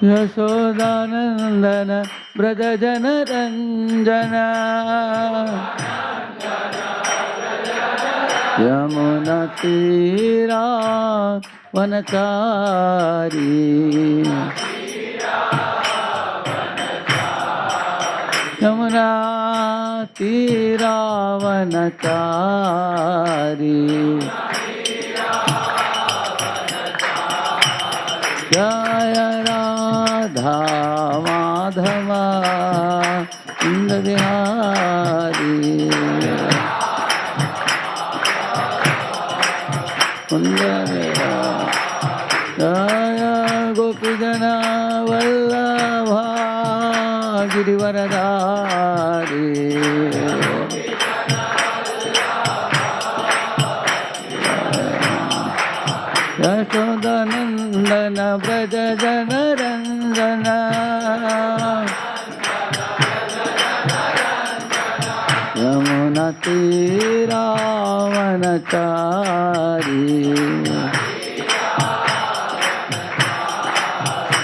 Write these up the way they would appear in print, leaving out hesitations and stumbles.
यशोदानंदन व्रज जन रंजना यमुना तीरा वनचारी यमुना तीरा वनचारी जय राधा माधवा कुंद बिहारी कुंद जय गोपी जना वल्लभा गिरिवरधारी यशोदानंदन व्रज जन रंजना यमुना तीरा वनचारी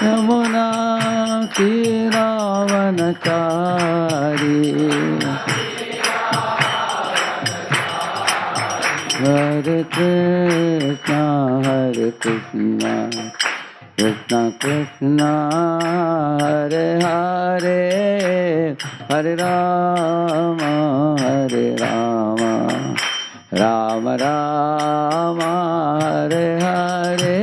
यमुना तीरा वनचारी हरे कृष्णा कृष्णा कृष्णा हरे हरे हरे राम राम राम हरे हरे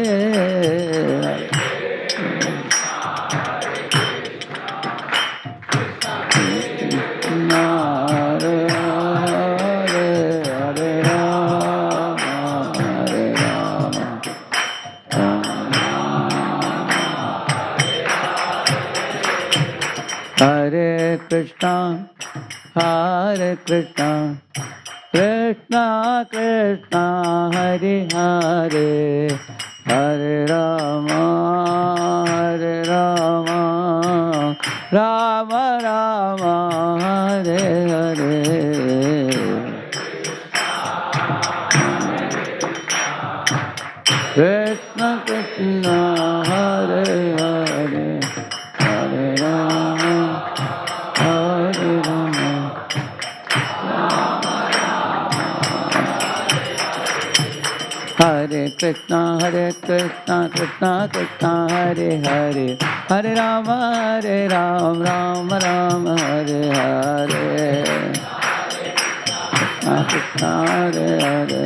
हरे कृष्णा कृष्णा कृष्णा हरे हरे हरे राम राम राम हरे हरे कृष्ण कृष्ण हरे हरे हरे राम हरे कृष्णा कृष्णा कृष्णा हरे हरे हरे राम राम राम हरे हरे कृष्णा हरे हरे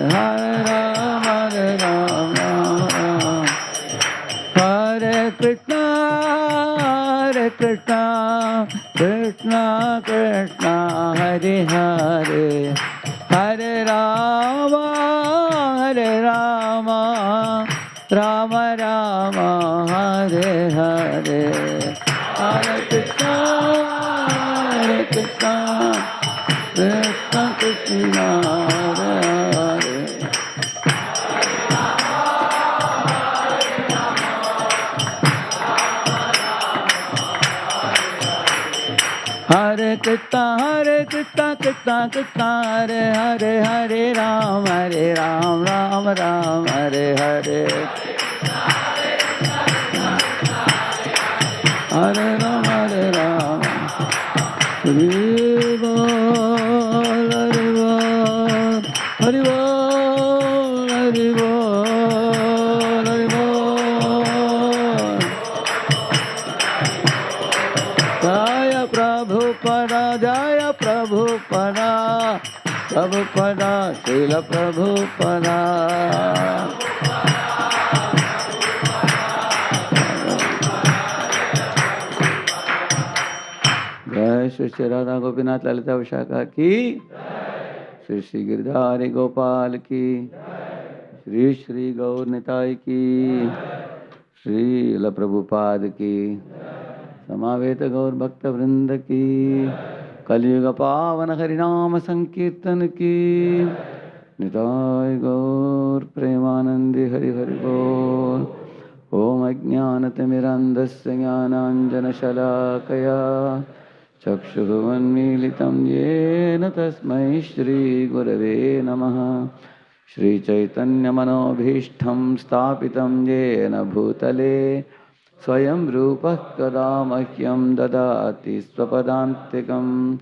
हरे राम राम हरे कृष्णा कृष्णा कृष्णा हरे हरे हरे राम राम राम हरे हरे हरे कृष्णा कृष्णा कृष्णा हरे हरे हरे कृष्णा कृष्णा हरे हरे हरे राम राम हरे हरे हरे राम हरि बोल हरि बोल हरि बोल हरि बोल हरि बोल जय प्रभुपदा प्रभुपदा श्रील प्रभुपदा जय श्री श्री राधा गोपीनाथ ललिता विशाखा की श्री श्री गिरधारी गोपाल की श्री श्री गौर निताई की श्री ल प्रभुपाद की समावेत गौर भक्त वृंद की कलियुग पावन हरिनाम संकीर्तन की निताय गौर प्रेमानंदी हरि हरि बोल। ओम अज्ञानतिमिरन्धस्य ज्ञानाञ्जनशलाकया चक्षुरुन्मीलितं येन तस्मै श्रीगुरवे नमः। श्रीचैतन्यमनोभीष्टं स्थापितं येन भूतले Swayam Rupa Kada Mahyam Dadati Swapadantikam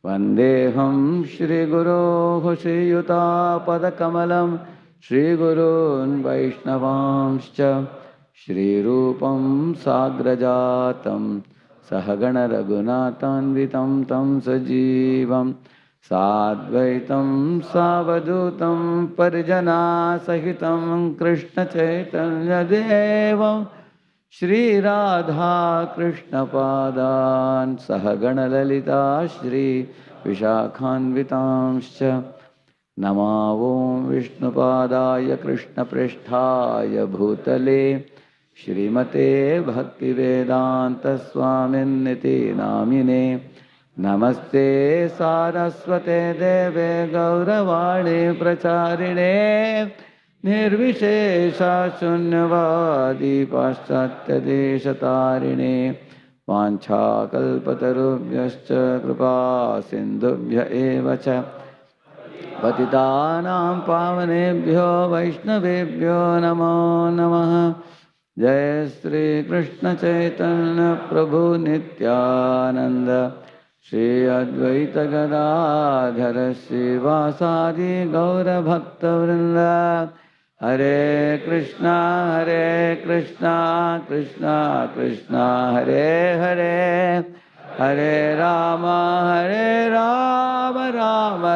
Vandeham Shri Guru Hushiyuta Padakamalam Shri Gurun Vaishnavamscha Shri Rupam Sagrajatam Sahagana Raghunathanvitam Tam Sajivam Sadvaitam Savadutam Parijana Sahitam Krishna Chaitanya Devam Shri Radha Krishna Padan Sahagana Lalita Shri Vishakhanvitamscha Namo Vishnu Padaya Krishna Pristhaya Bhutale Shrimate Bhakti Vedanta Swamin Niti Namine Namaste Saraswate Deve Gauravani Pracharine Nirvishesha Shunyavadi Paschatya Deshatarine Vancha Kalpatarubhyascha Kripa Sindhubhya Evacha Patitanam Pavanebhyo Vaishnavebhyo Namo Namaha Jai Sri Krishna Chaitanya Prabhu Nityananda Shri Advaita Gadadhara Srivasadi Gaura Bhakta Vrinda Hare Krishna Krishna Krishna Hare Hare Hare Rama Rama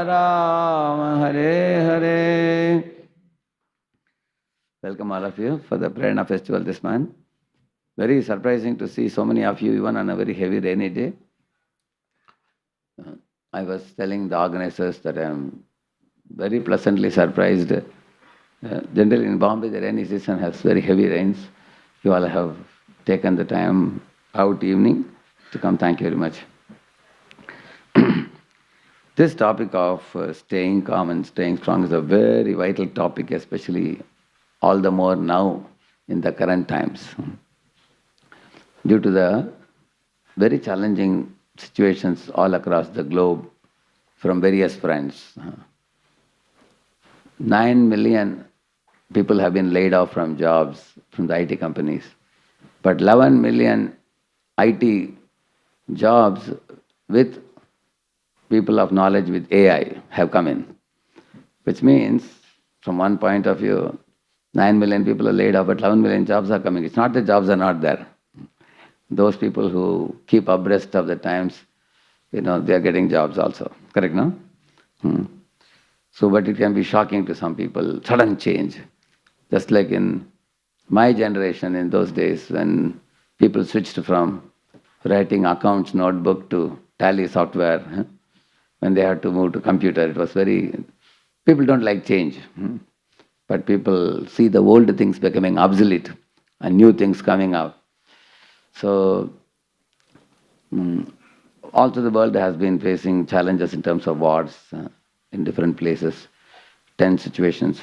Rama Hare Hare. Welcome all of you for the Prerana Festival this month. Very surprising to see so many of you even on a very heavy rainy day. I was telling the organizers that I am very pleasantly surprised. Generally in Bombay the rainy season has very heavy rains. You all have taken the time out evening to come. Thank you very much. This topic of staying calm and staying strong is a very vital topic, especially all the more now in the current times. Due to the very challenging situations all across the globe from various fronts. 9 million people have been laid off from jobs from the IT companies, but 11 million IT jobs with people of knowledge with AI have come in, which means from one point of view, 9 million people are laid off, but 11 million jobs are coming. It's not that jobs are not there. Those people who keep abreast of the times, they are getting jobs also. Correct, no? So, but it can be shocking to some people, sudden change. Just like in my generation in those days when people switched from writing accounts notebook to tally software, when they had to move to computer, it was people don't like change. But people see the old things becoming obsolete and new things coming out. So, all through the world has been facing challenges in terms of wars in different places, tense situations.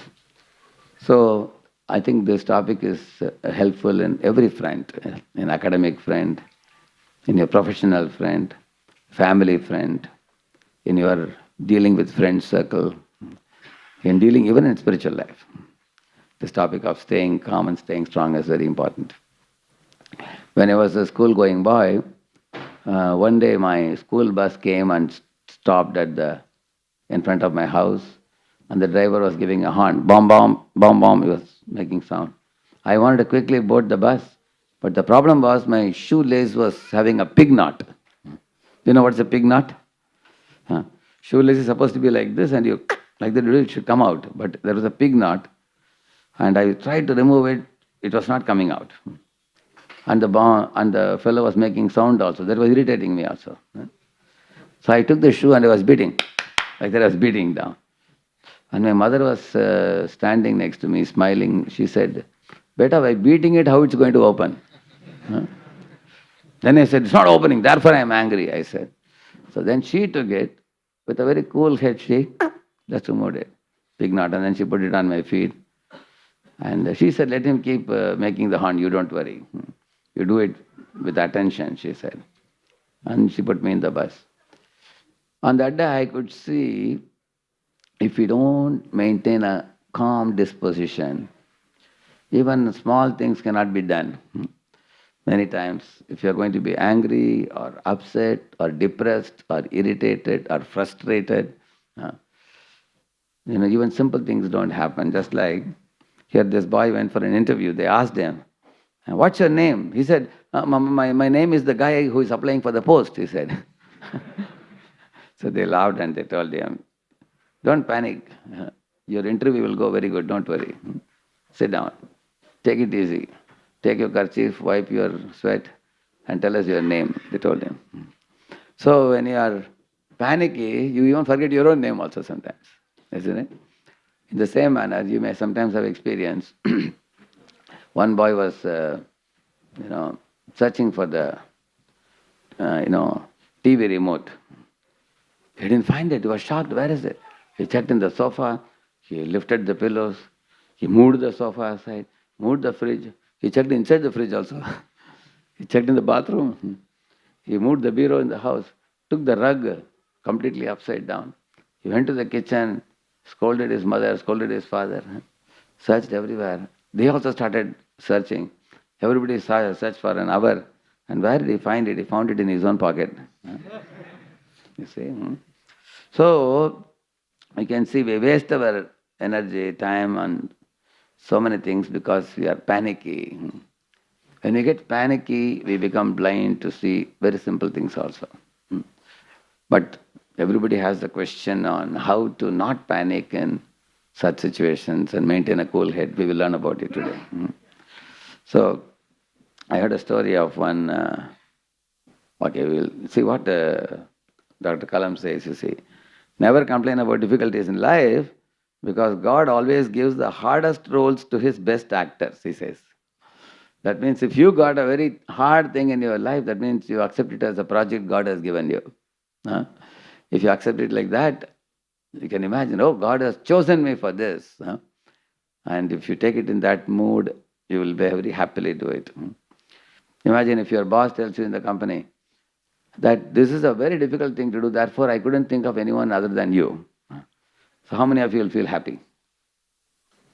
So, I think this topic is helpful in every front, in academic front, in your professional front, family front, in your dealing with friend circle, in dealing even in spiritual life. This topic of staying calm and staying strong is very important. When I was a school-going boy, one day my school bus came and stopped in front of my house, and the driver was giving a horn, bomb, bomb, bomb, bomb. He was making sound. I wanted to quickly board the bus, but the problem was my shoelace was having a pig knot. You know what's a pig knot? Shoelace is supposed to be like this, and you like that it should come out. But there was a pig knot, and I tried to remove it. It was not coming out. And the fellow was making sound also. That was irritating me also. So I took the shoe and I was beating. Like that I was beating down. And my mother was standing next to me, smiling. She said, "Beta, by beating it, how it's going to open?" Then I said, "It's not opening, therefore I am angry," I said. So then she took it, with a very cool head shake, just removed it, pig knot, and then she put it on my feet. And she said, "Let him keep making the horn, you don't worry. You do it with attention," she said. And she put me in the bus. On that day, I could see if we don't maintain a calm disposition, even small things cannot be done. Many times, if you are going to be angry or upset or depressed or irritated or frustrated, uh, even simple things don't happen. Just like here, this boy went for an interview. They asked him, "What's your name?" He said, my name is the guy who is applying for the post," he said. So they laughed and they told him, "Don't panic. Your interview will go very good. Don't worry. Sit down. Take it easy. Take your kerchief, wipe your sweat, and tell us your name," they told him. So when you are panicky, you even forget your own name also sometimes, isn't it? In the same manner, you may sometimes have experience. One boy was, searching for the, TV remote. He didn't find it. He was shocked. Where is it? He checked in the sofa. He lifted the pillows. He moved the sofa aside, moved the fridge. He checked inside the fridge also. He checked in the bathroom. He moved the bureau in the house, took the rug completely upside down. He went to the kitchen, scolded his mother, scolded his father, searched everywhere. They also started searching. Everybody searched for an hour. And where did he find it? He found it in his own pocket. You see? So, you can see we waste our energy, time on so many things because we are panicky. When we get panicky, we become blind to see very simple things also. But everybody has the question on how to not panic in such situations and maintain a cool head. We will learn about it today. So, I heard a story of one, we'll see what Dr. Kalam says, you see. Never complain about difficulties in life because God always gives the hardest roles to his best actors, he says. That means if you got a very hard thing in your life, that means you accept it as a project God has given you. If you accept it like that, you can imagine, oh, God has chosen me for this. And if you take it in that mood, you will very happily do it. Imagine if your boss tells you in the company that this is a very difficult thing to do, therefore I couldn't think of anyone other than you. So how many of you will feel happy?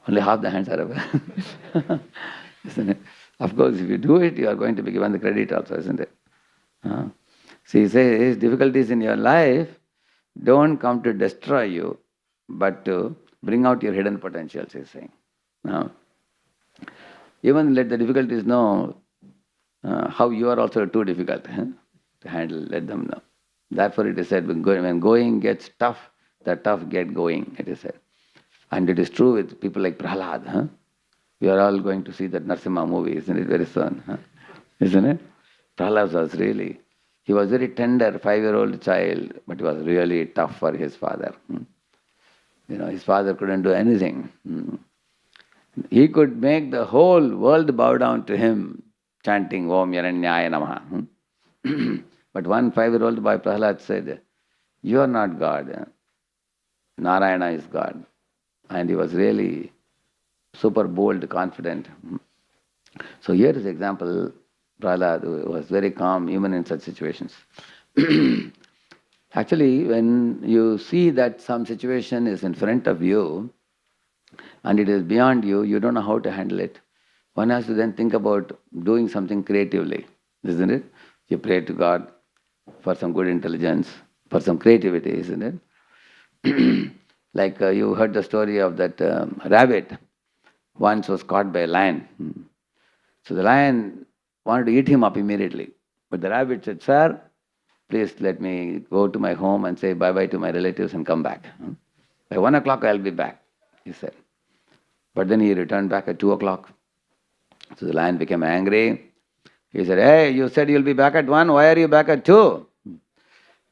Only half the hands are up. Isn't it? Of course, if you do it, you are going to be given the credit also, isn't it? See, he says, difficulties in your life don't come to destroy you, but to bring out your hidden potentials, he's saying. Even let the difficulties know how you are also too difficult to handle, let them know. Therefore it is said, when going gets tough, the tough get going, it is said. And it is true with people like Prahlad. We are all going to see that Narasimha movie, isn't it, very soon? Isn't it? Prahlad was really, he was very tender, 5-year-old child, but he was really tough for his father. His father couldn't do anything. He could make the whole world bow down to him, chanting Om Yaranyaya Namaha. But one 5-year-old boy, Prahlad, said, "You are not God. Narayana is God." And he was really super bold, confident. So here is an example, Prahlad was very calm even in such situations. Actually, when you see that some situation is in front of you and it is beyond you, you don't know how to handle it. One has to then think about doing something creatively, isn't it? You pray to God for some good intelligence, for some creativity, isn't it? Like you heard the story of that rabbit once was caught by a lion. So the lion wanted to eat him up immediately. But the rabbit said, "Sir, please let me go to my home and say bye-bye to my relatives and come back. By 1 o'clock I'll be back," he said. But then he returned back at 2 o'clock. So the lion became angry. He said, "Hey, you said you'll be back at 1, why are you back at 2?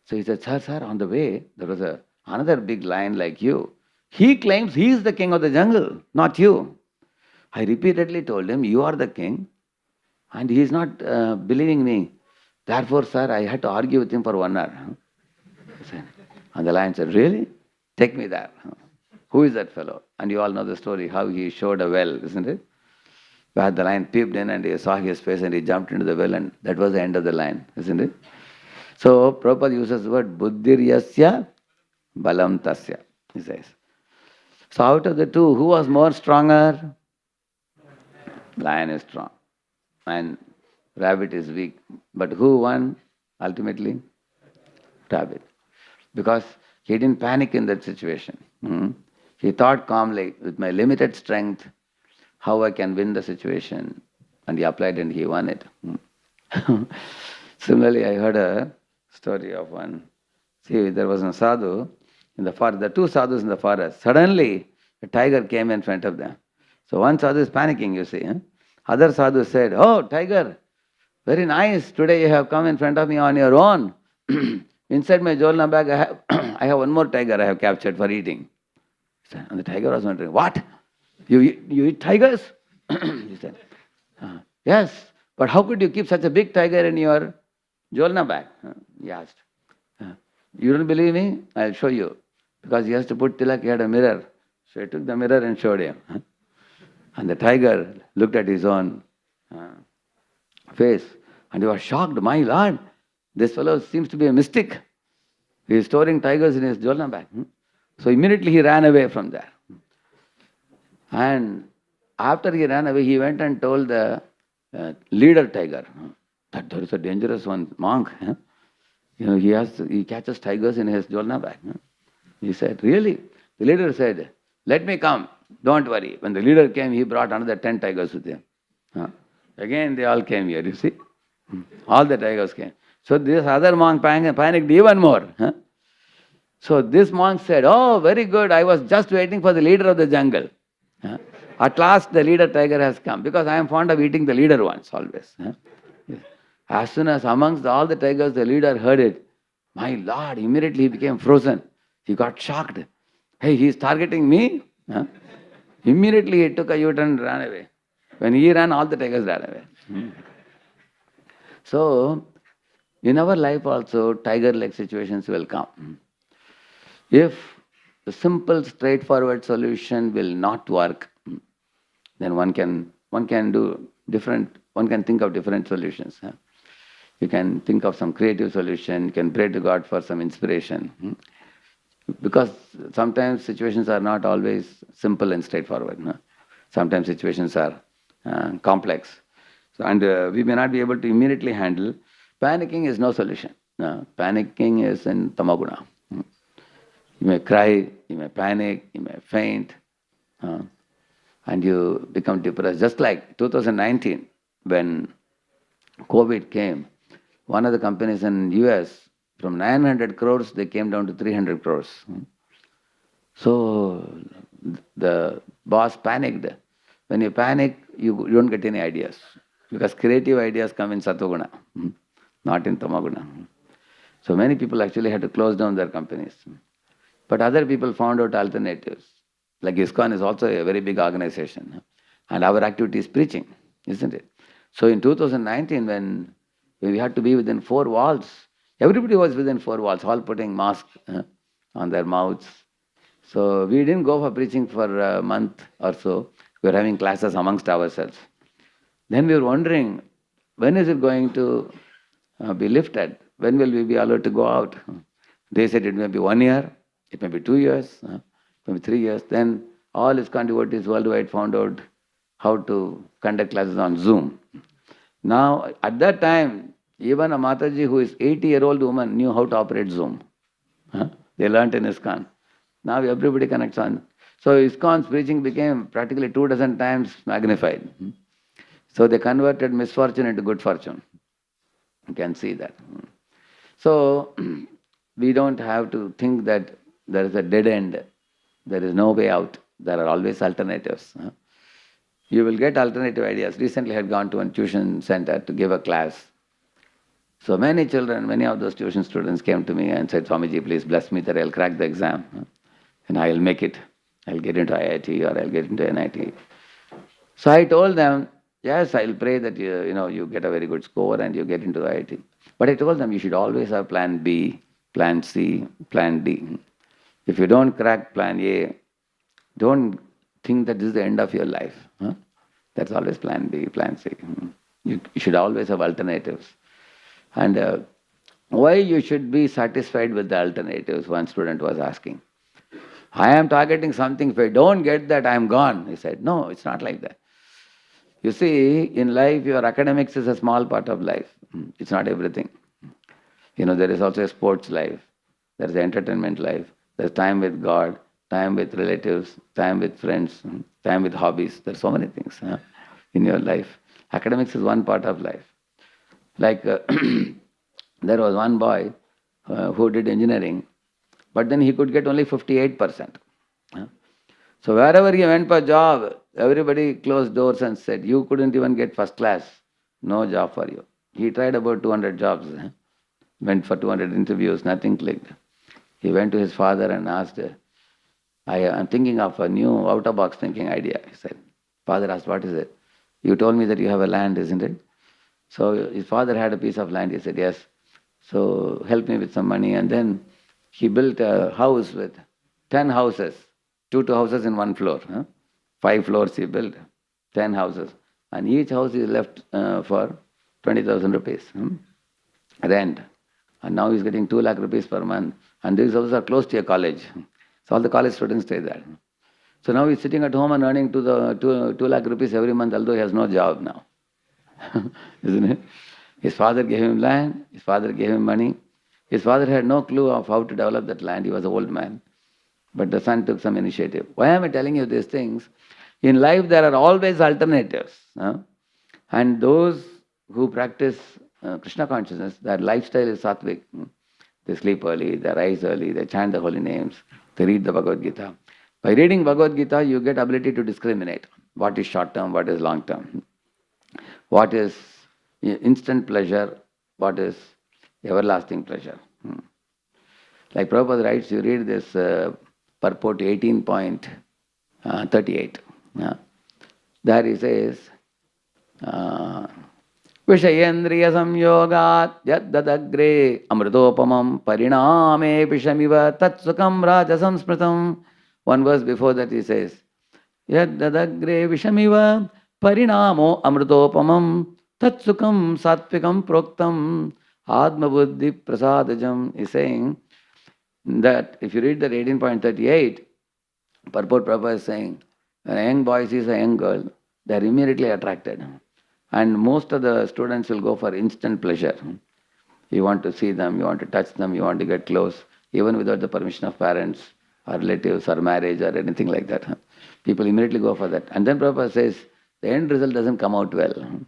So he said, Sir, on the way, there was another big lion like you. He claims he is the king of the jungle, not you. I repeatedly told him, you are the king, and he is not believing me. Therefore, sir, I had to argue with him for 1 hour. And the lion said, really? Take me there. Who is that fellow? And you all know the story, how he showed a well, isn't it? Where the lion peeped in and he saw his face and he jumped into the well, and that was the end of the lion, isn't it? So, Prabhupada uses the word buddhiryasya balam tasya, he says. So, out of the two, who was more stronger? Lion is strong. And rabbit is weak. But who won ultimately? Rabbit. Because he didn't panic in that situation. He thought calmly, with my limited strength, how I can win the situation. And he applied and he won it. Similarly, I heard a story of one. See, there was a sadhu in the forest, the two sadhus in the forest. Suddenly, a tiger came in front of them. So one sadhu is panicking, you see. Other sadhu said, "Oh, tiger, very nice. Today you have come in front of me on your own. Inside my jolna bag, I have one more tiger I have captured for eating." And the tiger was wondering, "What? You eat tigers?" He said, "Yes, but how could you keep such a big tiger in your jolna bag?" He asked. "You don't believe me? I'll show you." Because he has to put tilak, he had a mirror. So he took the mirror and showed him. And the tiger looked at his own face and he was shocked. "My lord, this fellow seems to be a mystic. He is storing tigers in his jolna bag." So immediately he ran away from there. And after he ran away, he went and told the leader tiger that there is a dangerous one, monk. He catches tigers in his jolna bag. He said, "Really?" The leader said, "Let me come. Don't worry." When the leader came, he brought another 10 tigers with him. Again, they all came here, you see. All the tigers came. So this other monk panicked even more. So this monk said, "Oh, very good. I was just waiting for the leader of the jungle. At last the leader tiger has come, because I am fond of eating the leader ones always." As soon as amongst all the tigers the leader heard it, my lord, immediately he became frozen. He got shocked. "Hey, he is targeting me?" Immediately he took a U-turn and ran away. When he ran, all the tigers ran away. So, in our life also, tiger-like situations will come. If the simple, straightforward solution will not work, then one can think of different solutions. You can think of some creative solution. You can pray to God for some inspiration. Because sometimes situations are not always simple and straightforward. Sometimes situations are complex. And we may not be able to immediately handle. Panicking is no solution. Panicking is in tamaguna. You may cry, you may panic, you may faint, and you become depressed. Just like 2019, when COVID came, one of the companies in US, from 900 crores, they came down to 300 crores. So the boss panicked. When you panic, you don't get any ideas. Because creative ideas come in Satoguna, not in Tamaguna. So many people actually had to close down their companies. But other people found out alternatives. Like ISKCON is also a very big organization. And our activity is preaching, isn't it? So in 2019, when we had to be within 4 walls, everybody was within 4 walls, all putting masks on their mouths. So we didn't go for preaching for a month or so. We were having classes amongst ourselves. Then we were wondering, when is it going to be lifted? When will we be allowed to go out? They said it may be 1 year, it may be 2 years, maybe 3 years. Then all ISKCON devotees worldwide found out how to conduct classes on Zoom. Now, at that time, even a Mataji who is 80-year-old woman knew how to operate Zoom. They learnt in ISKCON. Now everybody connects on. So ISKCON's preaching became practically 24 times magnified. So they converted misfortune into good fortune. You can see that. So we don't have to think that there is a dead end. There is no way out. There are always alternatives. You will get alternative ideas. Recently I had gone to a tuition center to give a class. So many children, many of those tuition students came to me and said, "Swamiji, please bless me that I'll crack the exam and I'll make it. I'll get into IIT or I'll get into NIT." So I told them, "Yes, I'll pray that you get a very good score and you get into IIT." But I told them you should always have plan B, plan C, plan D. If you don't crack plan A, don't think that this is the end of your life. That's always plan B, plan C. You should always have alternatives. And why you should be satisfied with the alternatives, one student was asking. "I am targeting something. If I don't get that, I am gone." He said, "No, it's not like that. You see, in life, your academics is a small part of life. It's not everything. There is also a sports life. There is entertainment life. There's time with God, time with relatives, time with friends, time with hobbies. There's so many things in your life. Academics is one part of life. Like there was one boy who did engineering, but then he could get only 58%. So wherever he went for job, everybody closed doors and said, you couldn't even get first class. No job for you. He tried about 200 jobs. Went for 200 interviews, nothing clicked. He went to his father and asked, I am thinking of a new out-of-box thinking idea. He said, father asked, what is it? You told me that you have a land, isn't it? So his father had a piece of land. He said, yes. So help me with some money. And then he built a house with 10 houses, two houses in one floor. 5 floors he built, 10 houses. And each house is left for 20,000 rupees rent. And now he's getting 2 lakh rupees per month. And these houses are close to a college. So all the college students stay there. So now he's sitting at home and earning 2 lakh rupees every month, although he has no job now. Isn't it? His father gave him land, his father gave him money. His father had no clue of how to develop that land. He was an old man. But the son took some initiative. Why am I telling you these things? In life, there are always alternatives. And those who practice Krishna consciousness, their lifestyle is sattvic. They sleep early, they rise early, they chant the holy names, they read the Bhagavad Gita. By reading Bhagavad Gita, you get ability to discriminate. What is short term, what is long term. What is instant pleasure, what is everlasting pleasure. Like Prabhupada writes, you read this purport 18.38. There he says, Vishayendriya samyogat yaddadagre amritopamam pariname vishamiva tatsukam rajasam smritam. One verse before that he says, yaddadagre vishamiva parinamo amritopamam tatsukam sattvikam proktam atma buddhi prasadajam. Is saying that if you read that 18.38, purport Prabhupada is saying, when a young boy sees a young girl, they are immediately attracted. And most of the students will go for instant pleasure. You want to see them, you want to touch them, you want to get close, even without the permission of parents or relatives or marriage or anything like that. People immediately go for that. And then Prabhupada says, the end result doesn't come out well.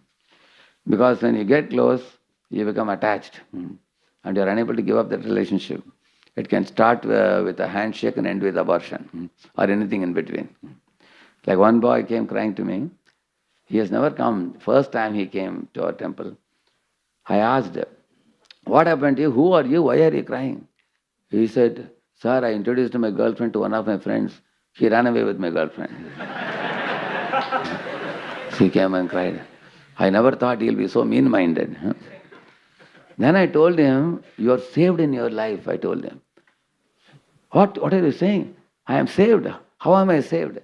Because when you get close, you become attached. And you are unable to give up that relationship. It can start with a handshake and end with abortion. Or anything in between. Like one boy came crying to me. He has never come. First time he came to our temple, I asked, what happened to you? Who are you? Why are you crying? He said, sir, I introduced my girlfriend to one of my friends. She ran away with my girlfriend. She came and cried. I never thought he'll be so mean-minded. Then I told him, you are saved in your life, I told him. What are you saying? I am saved. How am I saved?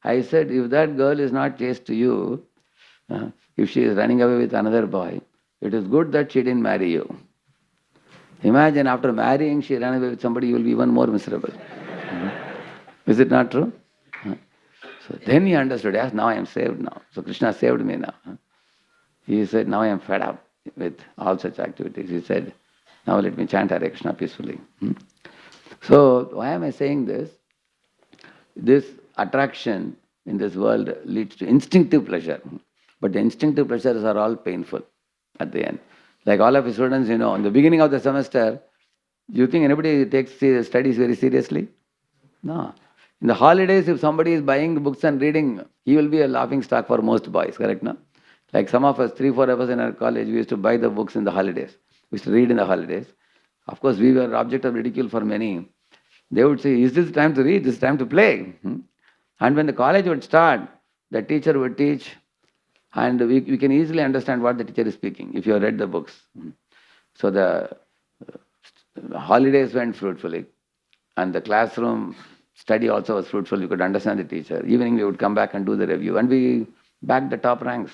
I said, if that girl is not chaste to you, if she is running away with another boy, it is good that she didn't marry you. Imagine after marrying, she ran away with somebody, you will be even more miserable. Is it not true? So then he understood, yes, now I am saved now. So Krishna saved me now. He said, now I am fed up with all such activities. He said, now let me chant Hare Krishna peacefully. So why am I saying this? This attraction in this world leads to instinctive pleasure. But the instinctive pleasures are all painful at the end. Like all of you students, in the beginning of the semester, do you think anybody takes studies very seriously? No. In the holidays, if somebody is buying books and reading, he will be a laughing stock for most boys, correct, no? Like some of us, 3-4 of us in our college, we used to buy the books in the holidays. We used to read in the holidays. Of course, we were object of ridicule for many. They would say, is this time to read? This time to play? And when the college would start, the teacher would teach, and we can easily understand what the teacher is speaking if you have read the books. So the holidays went fruitfully, and the classroom study also was fruitful. You could understand the teacher. Evening we would come back and do the review, and we backed the top ranks.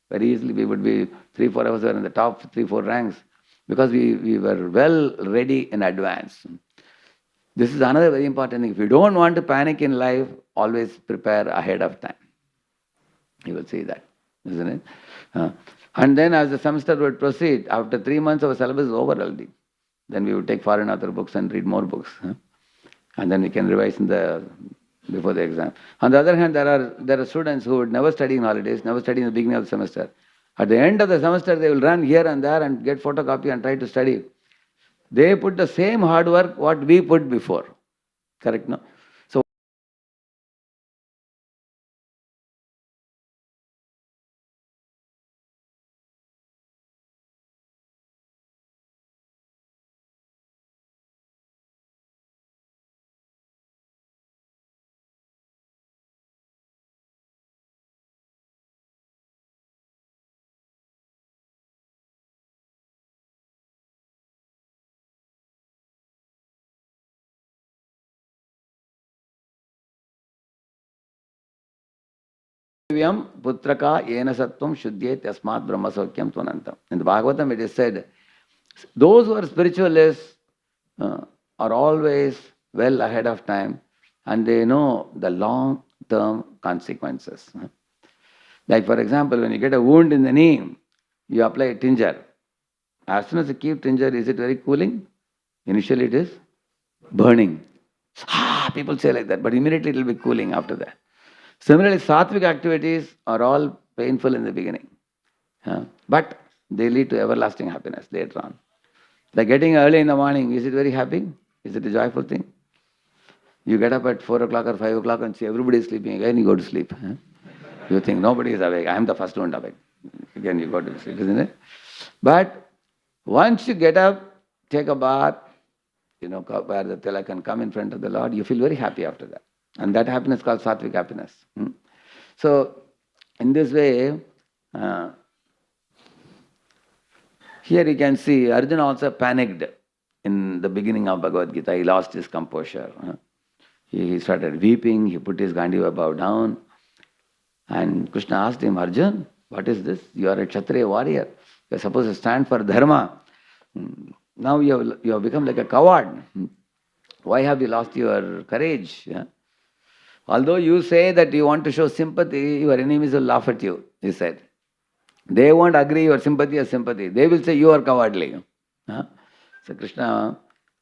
Very easily we would be 3-4 of us were in the top 3-4 ranks because we were well ready in advance. This is another very important thing. If you don't want to panic in life, always prepare ahead of time. You will see that. isn't it? And then as the semester would proceed, after 3 months our syllabus is over already. Then we would take foreign author books and read more books. And then we can revise before the exam. On the other hand, there are students who would never study in holidays, never study in the beginning of the semester. At the end of the semester, they will run here and there and get photocopy and try to study. They put the same hard work what we put before. Correct, no? So Vyam putraka yena sattvam shuddhyet yasmat brahma saukyam tvanantam. In the Bhagavatam it is said, those who are spiritualists are always well ahead of time and they know the long-term consequences. Like for example, when you get a wound in the knee, you apply a tincture. As soon as you keep tincture, is it very cooling? Initially it is burning. People say like that, but immediately it will be cooling after that. Similarly, sattvic activities are all painful in the beginning, but they lead to everlasting happiness later on. Like getting early in the morning, is it very happy? Is it a joyful thing? You get up at 4 o'clock or 5 o'clock and see everybody is sleeping, again you go to sleep. You think nobody is awake, I am the first one awake. Again you go to sleep, isn't it? But once you get up, take a bath, wear the tilak and come in front of the Lord, you feel very happy after that. And that happiness is called sattvic happiness. So, in this way, here you can see Arjuna also panicked in the beginning of Bhagavad Gita. He lost his composure. He started weeping, he put his Gandiva bow down. And Krishna asked him, Arjun, what is this? You are a Kshatriya warrior. You are supposed to stand for dharma. Now you have become like a coward. Why have you lost your courage? Although you say that you want to show sympathy, your enemies will laugh at you, he said. They won't agree your sympathy as sympathy. They will say you are cowardly. So Krishna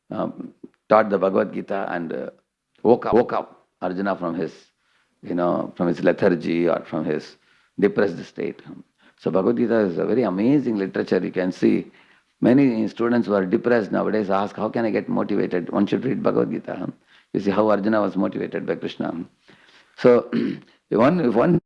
taught the Bhagavad Gita and woke up Arjuna from his, from his lethargy or from his depressed state. So Bhagavad Gita is a very amazing literature. You can see many students who are depressed nowadays ask, how can I get motivated? One should read Bhagavad Gita. You see how Arjuna was motivated by Krishna. So, if one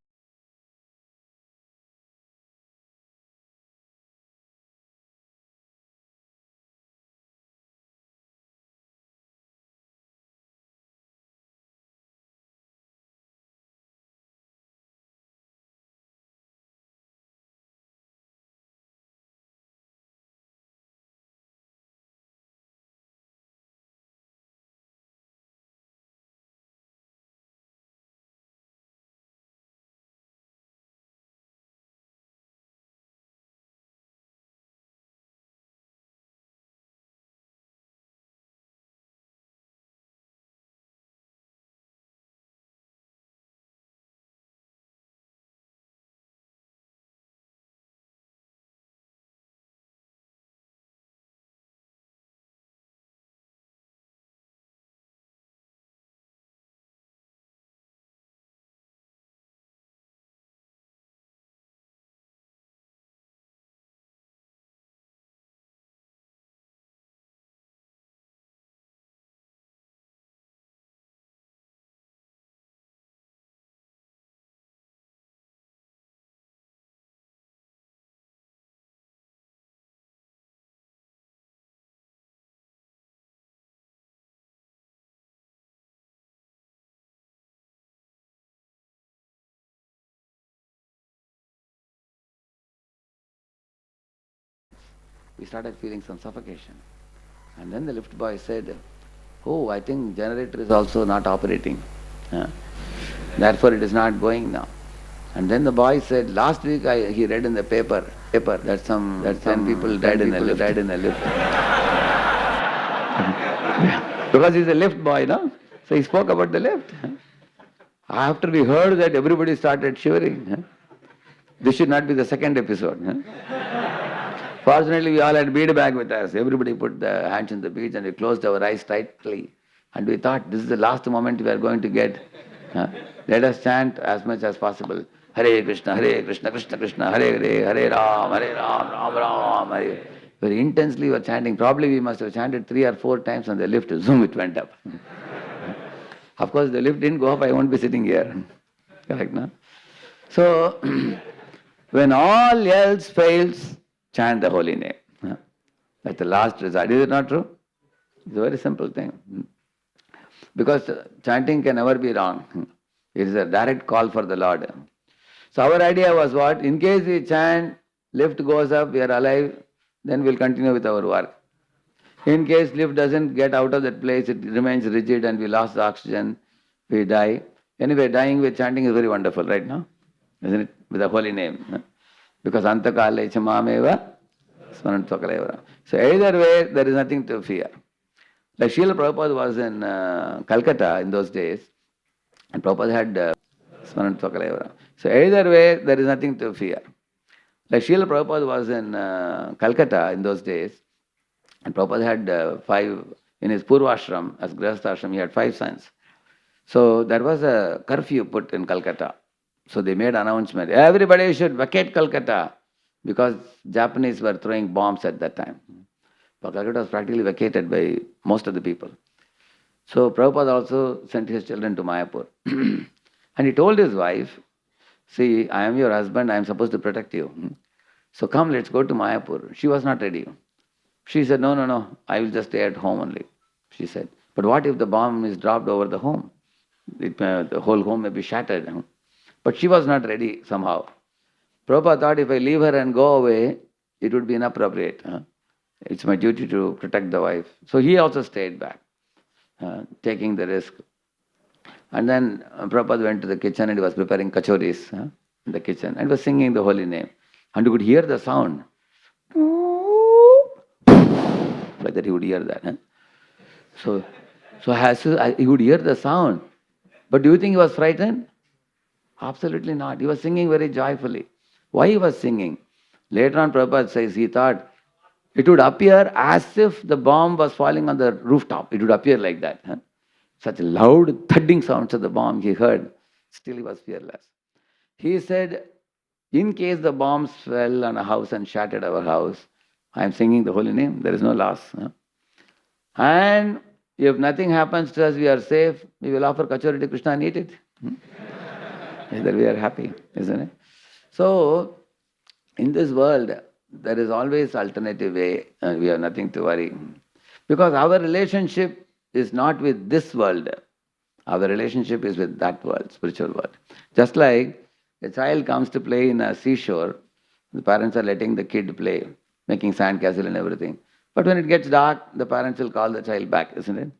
we started feeling some suffocation. And then the lift boy said, oh, I think generator is also not operating. Therefore it is not going now. And then the boy said, last week he read in the paper that some 10 people died in a lift. Because he's a lift boy, no? So he spoke about the lift. After we heard that, everybody started shivering. This should not be the second episode. Fortunately, we all had bead bag with us. Everybody put the hands on the beads and we closed our eyes tightly. And we thought this is the last moment we are going to get. Let us chant as much as possible. Hare Krishna, Krishna Krishna, Hare Hare, Hare Ram, Ram Ram, Hare. Very intensely we were chanting. Probably we must have chanted 3 or 4 times on the lift. Zoom, it went up. Of course, the lift didn't go up. I won't be sitting here. Correct, no? So, when all else fails, chant the holy name. That's the last resort. Is it not true? It's a very simple thing. Because chanting can never be wrong. It is a direct call for the Lord. So our idea was what? In case we chant, lift goes up, we are alive, then we'll continue with our work. In case lift doesn't get out of that place, it remains rigid and we lost the oxygen, we die. Anyway, dying with chanting is very wonderful, right now? Isn't it? With the holy name. Because antakale chamameva smarantvakalayavara. So either way, there is nothing to fear. Like Srila Prabhupada was in Calcutta in those days, and Prabhupada had smarantvakalayavara. So either way, there is nothing to fear. Like Srila Prabhupada was in Calcutta in those days, and Prabhupada had 5, in his Purvashram, as Grihasthashram, he had 5 sons. So there was a curfew put in Calcutta. So they made announcement, everybody should vacate Calcutta, because Japanese were throwing bombs at that time. But Calcutta was practically vacated by most of the people. So Prabhupada also sent his children to Mayapur. And he told his wife, see, I am your husband, I am supposed to protect you. So come, let's go to Mayapur. She was not ready. She said, no, I will just stay at home only, she said. But what if the bomb is dropped over the home? The whole home may be shattered. But she was not ready somehow. Prabhupada thought if I leave her and go away, it would be inappropriate. It's my duty to protect the wife. So he also stayed back, taking the risk. And then Prabhupada went to the kitchen and he was preparing kachoris in the kitchen and was singing the holy name. And you could hear the sound. Like that he would hear that. So as he would hear the sound. But do you think he was frightened? Absolutely not. He was singing very joyfully. Why he was singing? Later on Prabhupada says he thought it would appear as if the bomb was falling on the rooftop. It would appear like that. Such loud thudding sounds of the bomb he heard. Still he was fearless. He said, in case the bombs fell on a house and shattered our house, I am singing the holy name. There is no loss. And if nothing happens to us, we are safe. We will offer kachori to Krishna and eat it. Either we are happy, isn't it? So, in this world, there is always alternative way and we have nothing to worry. Because our relationship is not with this world. Our relationship is with that world, spiritual world. Just like a child comes to play in a seashore, the parents are letting the kid play, making sandcastle and everything. But when it gets dark, the parents will call the child back, isn't it?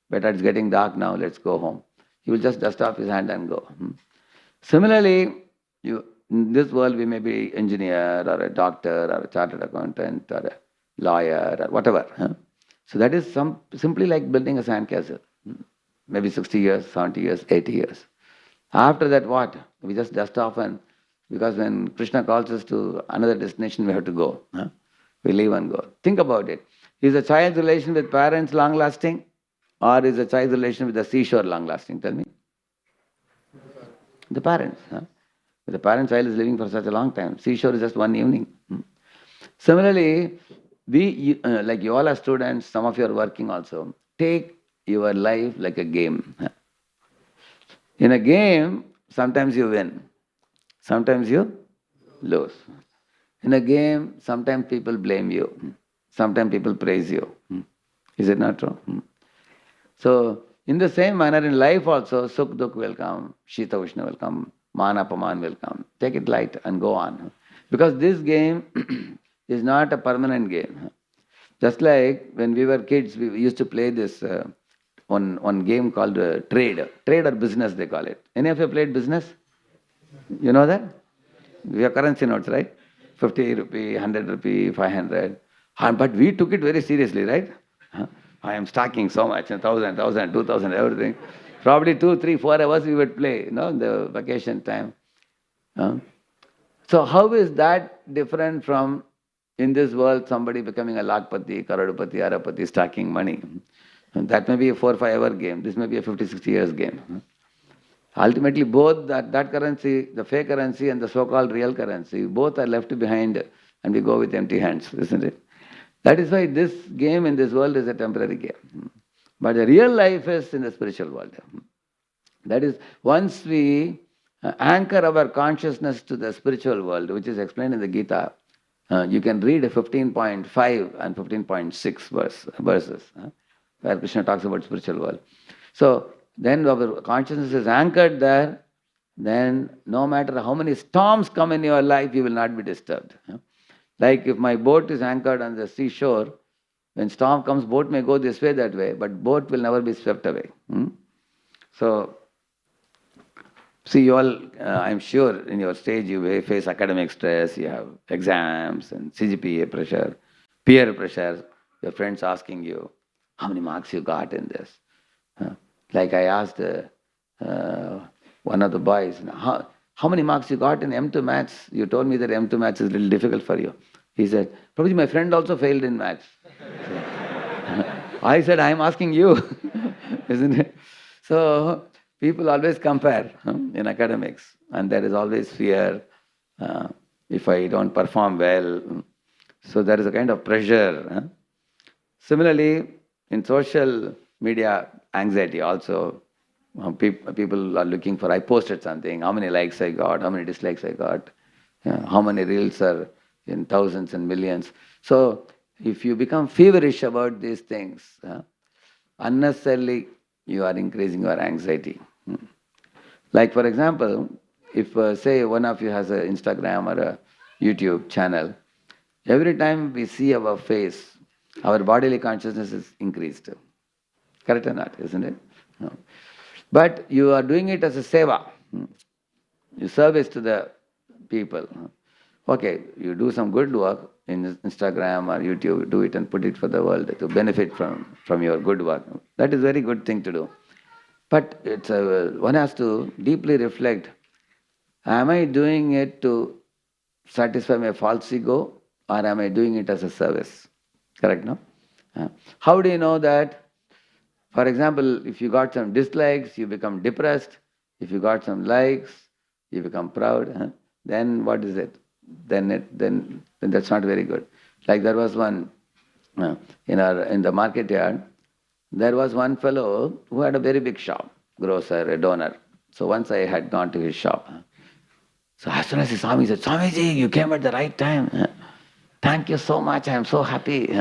Better, it's getting dark now, let's go home. He will just dust off his hand and go. Similarly, in this world we may be engineer or a doctor or a chartered accountant or a lawyer or whatever. So that is simply like building a sandcastle. Maybe 60 years, 70 years, 80 years. After that what? We just dust off, and because when Krishna calls us to another destination, we have to go. We leave and go. Think about it. Is a child's relation with parents long-lasting, or is a child's relation with the seashore long-lasting? Tell me. The parents. With the parent, child is living for such a long time. Seashore is just one evening. Similarly, like you all are students, some of you are working also. Take your life like a game. In a game, sometimes you win, sometimes you lose. In a game, sometimes people blame you, sometimes people praise you. Is it not true? So, in the same manner, in life also, Sukh Dukh will come, Shita Ushna will come, Man Apaman will come. Take it light and go on. Because this game is not a permanent game. Just like when we were kids, we used to play this one game called trade. Trade or business, they call it. Any of you played business? You know that? We have currency notes, right? 50 rupee, 100 rupee, 500. But we took it very seriously, right? I am stacking so much, 1,000, 2,000, everything. Probably 2, 3, 4 hours we would play, in the vacation time. So how is that different from in this world somebody becoming a lakpati, karodpati, arapati, stacking money? And that may be a 4 or 5 hour game. This may be a 50, 60 years game. Ultimately, both that currency, the fake currency and the so-called real currency, both are left behind and we go with empty hands, isn't it? That is why this game in this world is a temporary game. But the real life is in the spiritual world. That is, once we anchor our consciousness to the spiritual world, which is explained in the Gita, you can read 15.5 and 15.6 verses, where Krishna talks about spiritual world. So, then our consciousness is anchored there, then no matter how many storms come in your life, you will not be disturbed. Like if my boat is anchored on the seashore, when storm comes, boat may go this way, that way, but boat will never be swept away. So, see, you all, I'm sure in your stage you may face academic stress, you have exams and CGPA pressure, peer pressure, your friends asking you, how many marks you got in this? Like I asked one of the boys, how many marks you got in M2 Maths? You told me that M2 Maths is a little difficult for you. He said, Prabhuji, my friend also failed in Maths. I said, I'm asking you, isn't it? So, people always compare in academics, and there is always fear if I don't perform well. So, there is a kind of pressure. Similarly, in social media, anxiety also. People are looking for, I posted something, how many likes I got, how many dislikes I got, how many reels are in thousands and millions. So, if you become feverish about these things, unnecessarily you are increasing your anxiety. Like for example, if say one of you has an Instagram or a YouTube channel, every time we see our face, our bodily consciousness is increased. Correct or not, isn't it? No. But you are doing it as a seva. You service to the people. Okay, you do some good work in Instagram or YouTube, do it and put it for the world to benefit from your good work. That is a very good thing to do. But it's one has to deeply reflect, am I doing it to satisfy my false ego or am I doing it as a service? Correct, no? How do you know that? For example, if you got some dislikes, you become depressed. If you got some likes, you become proud. Then what is it? Then that's not very good. Like there was one in the market yard. There was one fellow who had a very big shop, grocer, a donor. So once I had gone to his shop. So as soon as he saw me, he said, Swamiji, you came at the right time. Thank you so much. I am so happy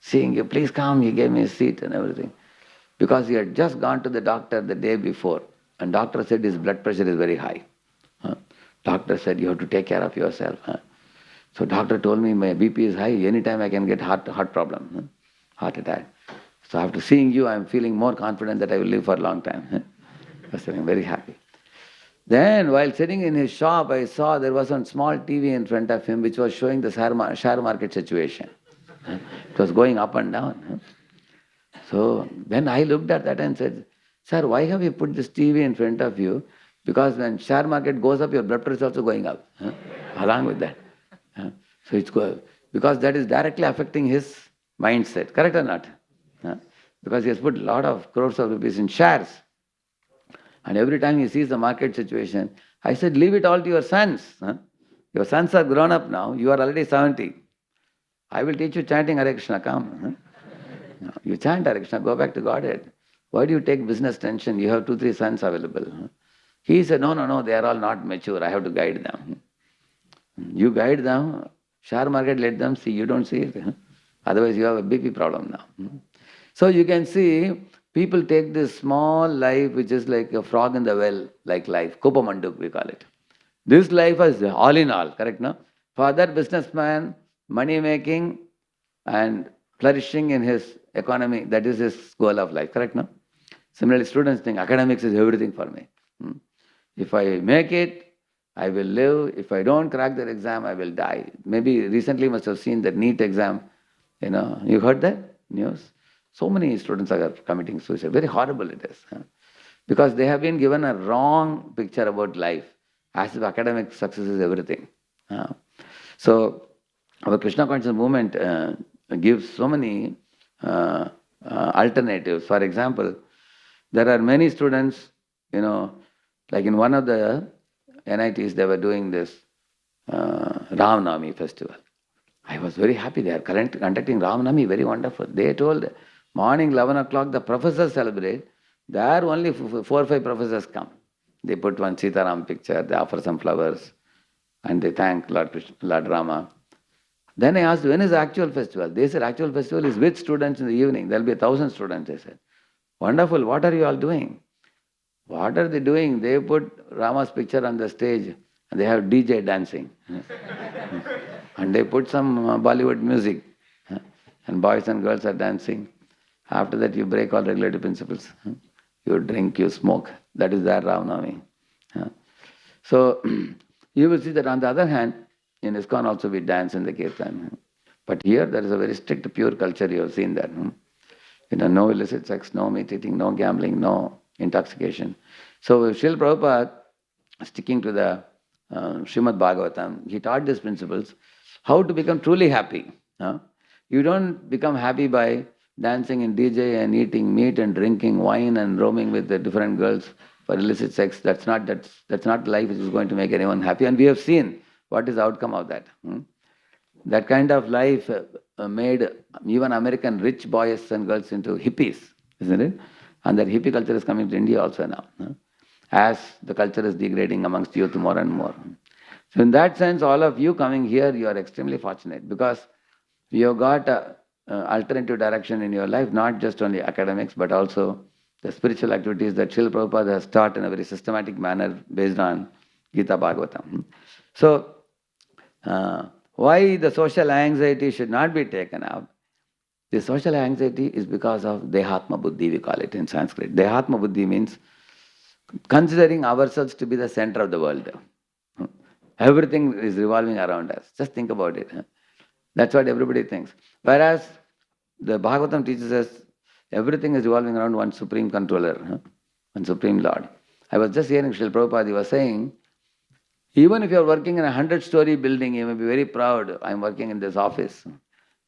seeing you. Please come. He gave me a seat and everything. Because he had just gone to the doctor the day before. And doctor said his blood pressure is very high. Doctor said, you have to take care of yourself. So doctor told me my BP is high. Anytime I can get heart problem, heart attack. So after seeing you, I am feeling more confident that I will live for a long time. I was very happy. Then while sitting in his shop, I saw there was one small TV in front of him which was showing the share market situation. It was going up and down. So then I looked at that and said, sir, why have you put this TV in front of you? Because when share market goes up, your blood pressure is also going up, along with that. So it's because that is directly affecting his mindset, correct or not? Because he has put a lot of crores of rupees in shares. And every time he sees the market situation, I said, leave it all to your sons. Your sons are grown up now, you are already 70. I will teach you chanting Hare Krishna, come. You chant Hare Krishna, go back to Godhead. Why do you take business tension? You have 2, 3 sons available. He said, no, they are all not mature. I have to guide them. You guide them, share market, let them see. You don't see it. Otherwise, you have a BP problem now. So you can see, people take this small life, which is like a frog in the well, like life. Kopamanduk, we call it. This life is all in all, correct, no? For that businessman, money making and flourishing in his economy, that is his goal of life, correct, no? Similarly, students think academics is everything for me. If I make it, I will live. If I don't crack that exam, I will die. Maybe recently you must have seen that NEET exam. You heard that news? So many students are committing suicide. Very horrible it is. Because they have been given a wrong picture about life, as if academic success is everything. Uh, so our Krishna conscious movement gives so many alternatives. For example, there are many students, like in one of the NITs, they were doing this Ram Navami festival. I was very happy. They are conducting Ram Navami, very wonderful. They told morning 11 o'clock the professors celebrate. There only 4 or 5 professors come. They put one Sitaram picture, they offer some flowers, and they thank Lord Rama. Then I asked, when is the actual festival? They said, actual festival is with students in the evening. There will be 1,000 students, they said. Wonderful, what are you all doing? What are they doing? They put Rama's picture on the stage and they have DJ dancing. And they put some Bollywood music. And boys and girls are dancing. After that, you break all regulative principles. You drink, you smoke. That is their Ram Navami. So, you will see that on the other hand, in ISKCON also we dance in the Kirtan. But here there is a very strict, pure culture, you have seen that. No illicit sex, no meat eating, no gambling, no intoxication. So Srila Prabhupada, sticking to the Srimad Bhagavatam, he taught these principles, how to become truly happy. You don't become happy by dancing in DJ and eating meat and drinking wine and roaming with the different girls for illicit sex. That's not life which is going to make anyone happy. And we have seen what is the outcome of that. That kind of life made even American rich boys and girls into hippies, isn't it? And that hippie culture is coming to India also now, as the culture is degrading amongst youth more and more. So in that sense, all of you coming here, you are extremely fortunate because you have got an alternative direction in your life, not just only academics, but also the spiritual activities that Srila Prabhupada has taught in a very systematic manner based on Gita Bhagavatam. So, why the social anxiety should not be taken up? The social anxiety is because of Dehatma Buddhi, we call it in Sanskrit. Dehatma Buddhi means considering ourselves to be the center of the world. Everything is revolving around us. Just think about it. That's what everybody thinks. Whereas the Bhagavatam teaches us everything is revolving around one supreme controller, one supreme Lord. I was just hearing Srila Prabhupada, he was saying, even if you are working in a 100-story building, you may be very proud, I am working in this office.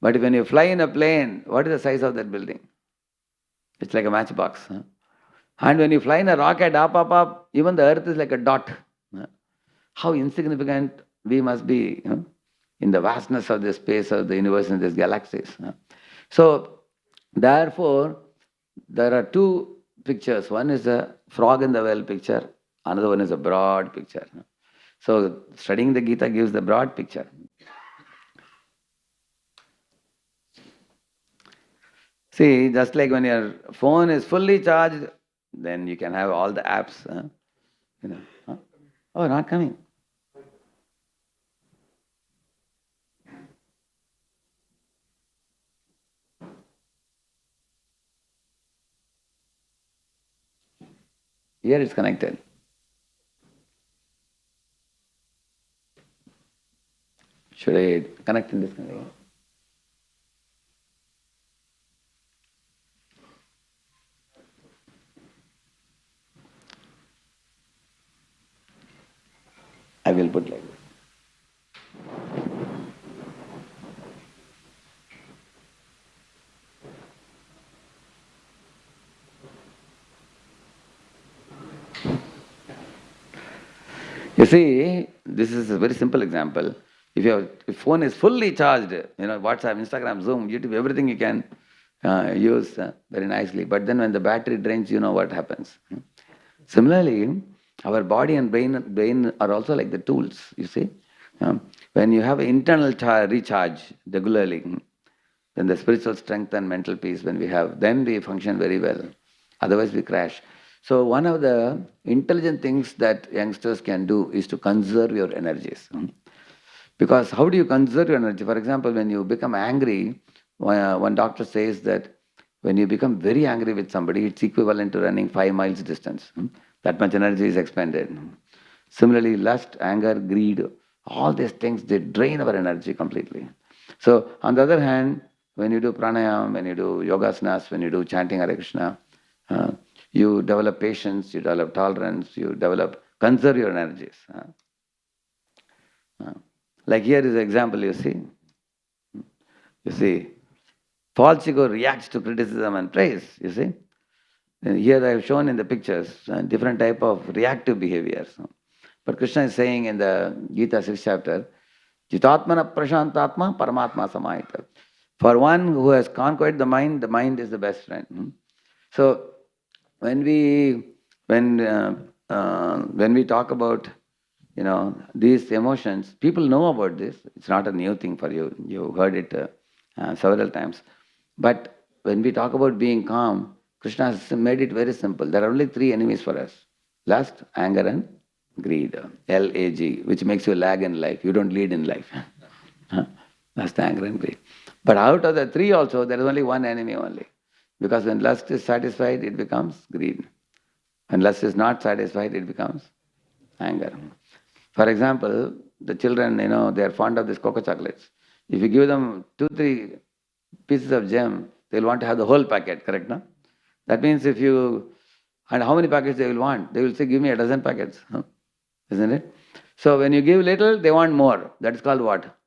But when you fly in a plane, what is the size of that building? It's like a matchbox. And when you fly in a rocket, up, even the earth is like a dot. How insignificant we must be in the vastness of the space of the universe and these galaxies. So, therefore, there are two pictures. One is a frog in the well picture, another one is a broad picture. So, studying the Gita gives the broad picture. See, just like when your phone is fully charged, then you can have all the apps. Oh, not coming. Here it's connected. Should I connect in this connection? I will put like this. You see, this is a very simple example. If your phone is fully charged, WhatsApp, Instagram, Zoom, YouTube, everything you can use very nicely. But then when the battery drains, you know what happens. Similarly, our body and brain are also like the tools, you see. When you have internal recharge regularly, then the spiritual strength and mental peace when we have, then we function very well. Otherwise we crash. So one of the intelligent things that youngsters can do is to conserve your energies. Because how do you conserve your energy? For example, when you become angry, one doctor says that when you become very angry with somebody, it's equivalent to running 5 miles distance. That much energy is expended. Similarly, lust, anger, greed, all these things, they drain our energy completely. So, on the other hand, when you do pranayam, when you do yogasanas, when you do chanting Hare Krishna, you develop patience, you develop tolerance, you conserve your energies. Like here is an example, you see. You see, false ego reacts to criticism and praise, you see. And here I have shown in the pictures different type of reactive behaviors. But Krishna is saying in the Gita 6th chapter, Jitatmana prashantatma paramatma samayita. For one who has conquered the mind is the best friend. So when we talk about these emotions, people know about this. It's not a new thing for you. You heard it several times. But when we talk about being calm, Krishna has made it very simple. There are only three enemies for us: lust, anger, and greed. LAG, which makes you lag in life. You don't lead in life. Lust, anger, and greed. But out of the three also, there is only one enemy only. Because when lust is satisfied, it becomes greed. When lust is not satisfied, it becomes anger. For example, the children, they are fond of these cocoa chocolates. If you give them 2, 3 pieces of gem, they'll want to have the whole packet, correct, no? That means and how many packets they will want? They will say, give me a dozen packets, isn't it? So when you give little, they want more. That is called what?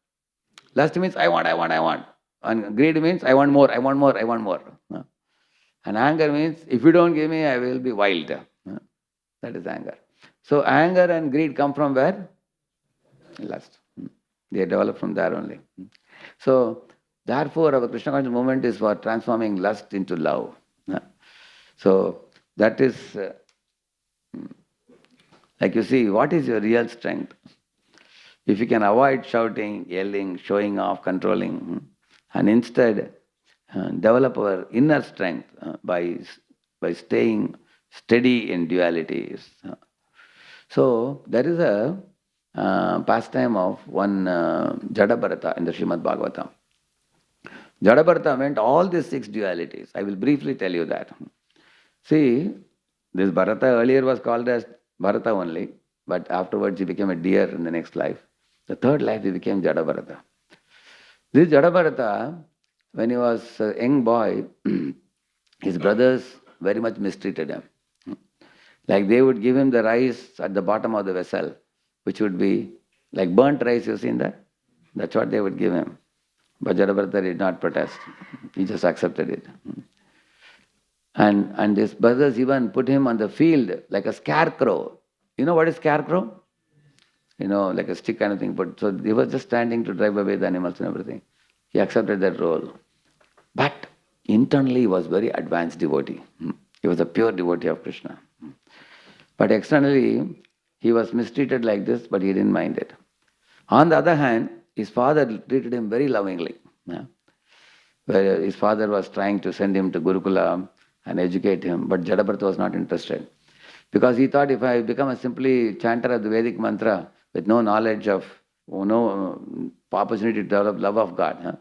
Lust means I want, I want, I want. And greed means I want more, I want more, I want more. And anger means if you don't give me, I will be wild. That is anger. So anger and greed come from where? Lust. They develop from there only. So therefore our Krishna conscious movement is for transforming lust into love. So that is, like you see, what is your real strength? If you can avoid shouting, yelling, showing off, controlling, and instead develop our inner strength by staying steady in dualities. So there is a pastime of one Jada in the Srimad Bhagavatam. Jada meant all these 6 dualities. I will briefly tell you that. See, this Bharata earlier was called as Bharata only, but afterwards he became a deer in the next life. The third life he became Jada. This Jada, when he was a young boy, his brothers very much mistreated him. Like they would give him the rice at the bottom of the vessel, which would be like burnt rice, you seen that? That's what they would give him. But Jada did not protest. He just accepted it. And his brothers even put him on the field like a scarecrow. You know what is scarecrow? Like a stick kind of thing. But so he was just standing to drive away the animals and everything. He accepted that role. But internally he was very advanced devotee. He was a pure devotee of Krishna. But externally he was mistreated like this, but he didn't mind it. On the other hand, his father treated him very lovingly. Where his father was trying to send him to Gurukula and educate him, but Jadabharata was not interested. Because he thought if I become a simply chanter of the Vedic mantra with no knowledge of, no opportunity to develop love of God,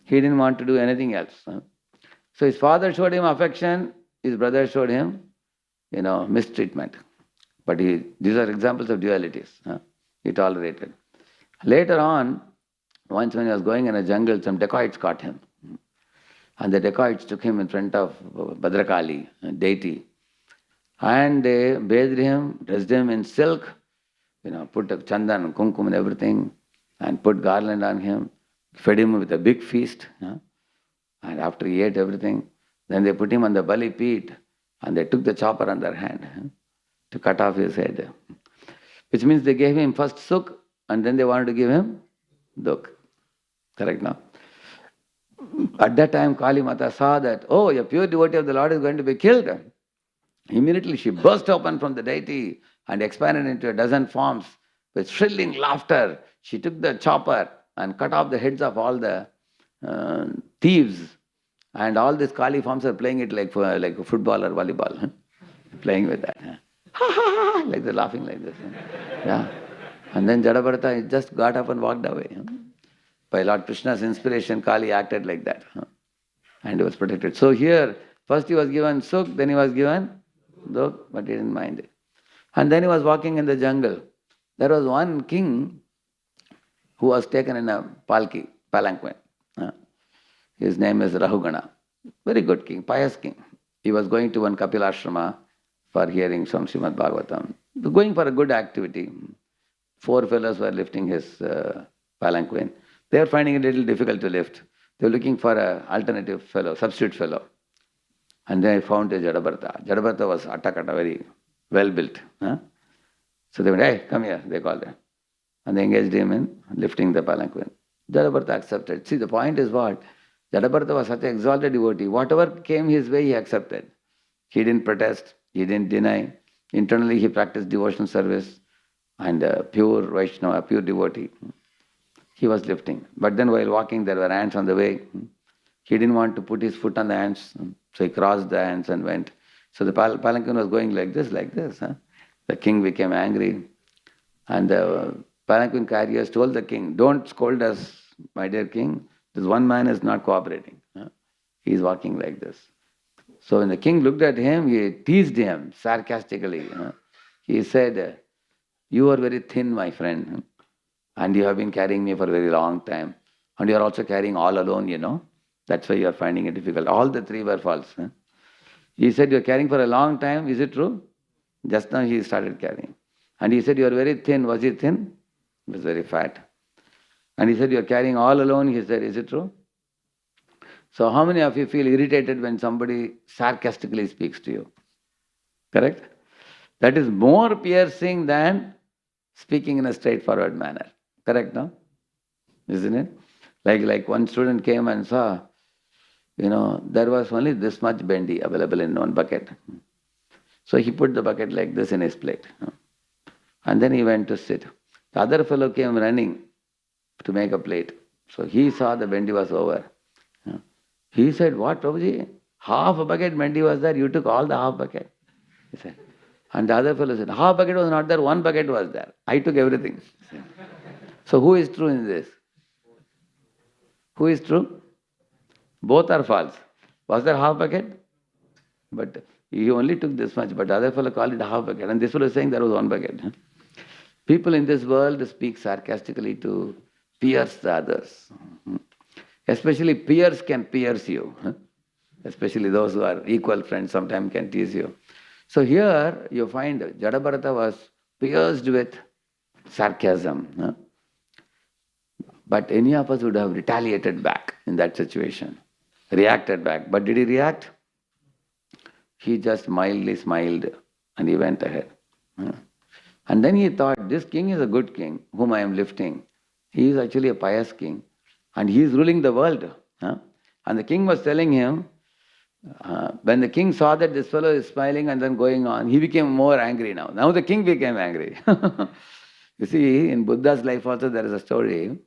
he didn't want to do anything else. So his father showed him affection, his brother showed him, mistreatment. But these are examples of dualities. He tolerated. Later on, once when he was going in a jungle, some dacoits caught him. And the dacoits took him in front of Bhadrakali, deity. And they bathed him, dressed him in silk, put chandan, kumkum and everything, and put garland on him, fed him with a big feast. And after he ate everything, then they put him on the bali peat and they took the chopper on their hand to cut off his head. Which means they gave him first sukh and then they wanted to give him dukh. Correct now? At that time, Kali Mata saw that, oh, a pure devotee of the Lord is going to be killed. Immediately she burst open from the deity and expanded into a dozen forms. With shrilling laughter, she took the chopper and cut off the heads of all the thieves. And all these Kali forms are playing it like a football or volleyball. Playing with that. Like they're laughing like this. Yeah. And then Jadabharata just got up and walked away. By Lord Krishna's inspiration, Kali acted like that. And he was protected. So here, first he was given sukh, then he was given dukh, but he didn't mind it. And then he was walking in the jungle. There was one king who was taken in a palanquin. His name is Rahugana. Very good king, pious king. He was going to one Kapilashrama for hearing some Srimad Bhagavatam. Going for a good activity. 4 fellows were lifting his palanquin. They were finding it a little difficult to lift. They were looking for an alternative fellow, substitute fellow. And then I found a Jadabharata. Jadabharata was atakata, very well built. Huh? So they went, hey, come here, they called him. And they engaged him in lifting the palanquin. Jadabharata accepted. See, the point is what? Jadabharata was such an exalted devotee. Whatever came his way, he accepted. He didn't protest, he didn't deny. Internally, he practiced devotional service and pure Vaishnava, pure devotee. He was lifting. But then while walking, there were ants on the way. He didn't want to put his foot on the ants. So he crossed the ants and went. So the palanquin was going like this, like this. Huh? The king became angry. And the palanquin carriers told the king, don't scold us, my dear king. This one man is not cooperating. Huh? He is walking like this. So when the king looked at him, he teased him sarcastically. Huh? He said, you are very thin, my friend. And you have been carrying me for a very long time. And you are also carrying all alone, you know. That's why you are finding it difficult. All the three were false. Huh? He said, you are carrying for a long time. Is it true? Just now he started carrying. And he said, you are very thin. Was he thin? He was very fat. And he said, you are carrying all alone. He said, is it true? So how many of you feel irritated when somebody sarcastically speaks to you? Correct? That is more piercing than speaking in a straightforward manner. Correct, no? Isn't it? Like one student came and saw, there was only this much bendi available in one bucket. So he put the bucket like this in his plate. And then he went to sit. The other fellow came running to make a plate. So he saw the bendi was over. He said, what, Prabhuji? Half a bucket bendi was there, you took all the half bucket. He said. And the other fellow said, half bucket was not there, one bucket was there. I took everything. So who is true in this? Who is true? Both are false. Was there half bucket? But he only took this much, but the other fellow called it half bucket. And this fellow is saying there was one bucket. People in this world speak sarcastically to pierce the others. Especially peers can pierce you. Especially those who are equal friends sometimes can tease you. So here you find Jadabharata was pierced with sarcasm. But any of us would have retaliated back in that situation, reacted back. But did he react? He just mildly smiled and he went ahead. And then he thought, this king is a good king whom I am lifting. He is actually a pious king and he is ruling the world. And the king was telling him, when the king saw that this fellow is smiling and then going on, he became more angry now. Now the king became angry. You see, in Buddha's life also there is a story.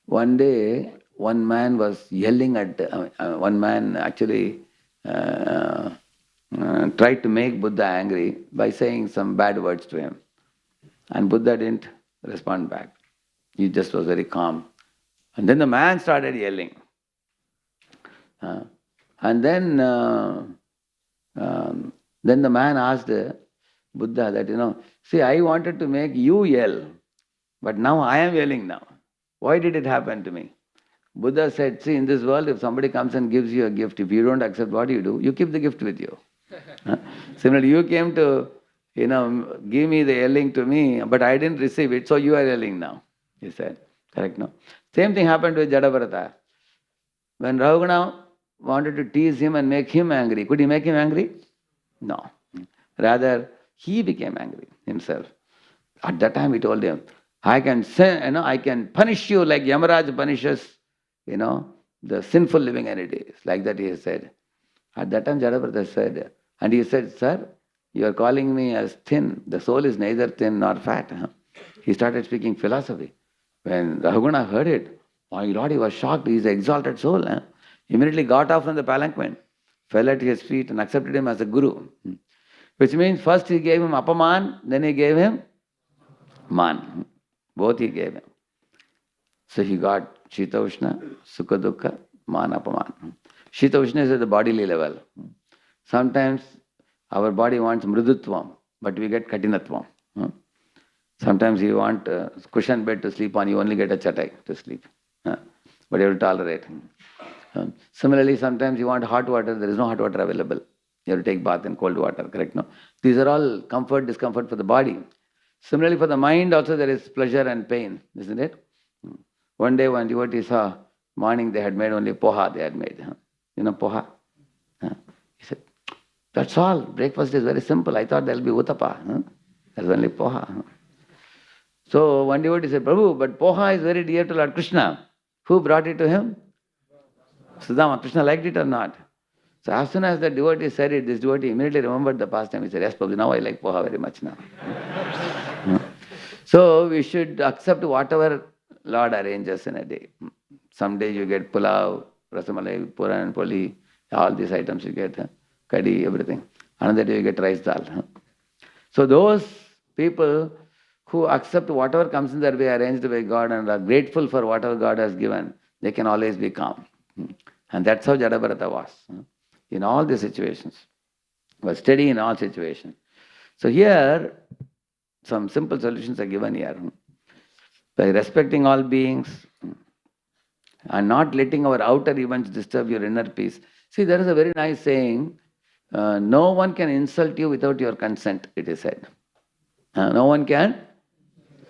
One day, one man was yelling at, one man actually tried to make Buddha angry by saying some bad words to him. And Buddha didn't respond back. He just was very calm. And then the man started yelling. And then the man asked Buddha that, see, I wanted to make you yell, but now I am yelling now. Why did it happen to me? Buddha said, see, in this world, if somebody comes and gives you a gift, if you don't accept, what do? You keep the gift with you. Similarly, you came to, give me the yelling to me, but I didn't receive it, so you are yelling now, he said. Correct, no? Same thing happened with Jadabharata. When Rahugana wanted to tease him and make him angry, could he make him angry? No. Rather, he became angry himself. At that time, he told him, I can punish you like Yamaraj punishes, the sinful living entities. Like that he said. At that time, Jadabharata said, and he said, sir, you are calling me as thin. The soul is neither thin nor fat. He started speaking philosophy. When Rahugana heard it, my Lord, he was shocked. He is an exalted soul. He immediately got off from the palanquin, fell at his feet and accepted him as a guru. Which means first he gave him apaman, then he gave him man. Both he gave him. So he got Shita Ushna, Sukha Dukkha, Man Apaman. Shita Ushna is at the bodily level. Sometimes our body wants mrudutvam, but we get katinatvam. Sometimes you want a cushion bed to sleep on, you only get a chatai to sleep. But you have to tolerate. Similarly, sometimes you want hot water, there is no hot water available. You have to take bath in cold water, correct? No? These are all comfort, discomfort for the body. Similarly, for the mind also there is pleasure and pain, isn't it? One day one devotee saw, morning they had made only poha they had made. You know poha? He said, that's all. Breakfast is very simple. I thought there will be uttapa. There's only poha. So one devotee said, Prabhu, but poha is very dear to Lord Krishna. Who brought it to him? Sudama. Krishna liked it or not? So as soon as the devotee said it, this devotee immediately remembered the past time. He said, yes, Prabhu, now I like poha very much now. So we should accept whatever Lord arranges in a day. Some day you get pulao, rasamalai, puran, poli, all these items you get, kadi, everything. Another day you get rice dal. So those people who accept whatever comes in their way arranged by God and are grateful for whatever God has given, they can always be calm. And that's how Jadabharata was. In all the situations. He was steady in all situations. So here, some simple solutions are given here. By respecting all beings and not letting our outer events disturb your inner peace. See, there is a very nice saying, no one can insult you without your consent, it is said. No one can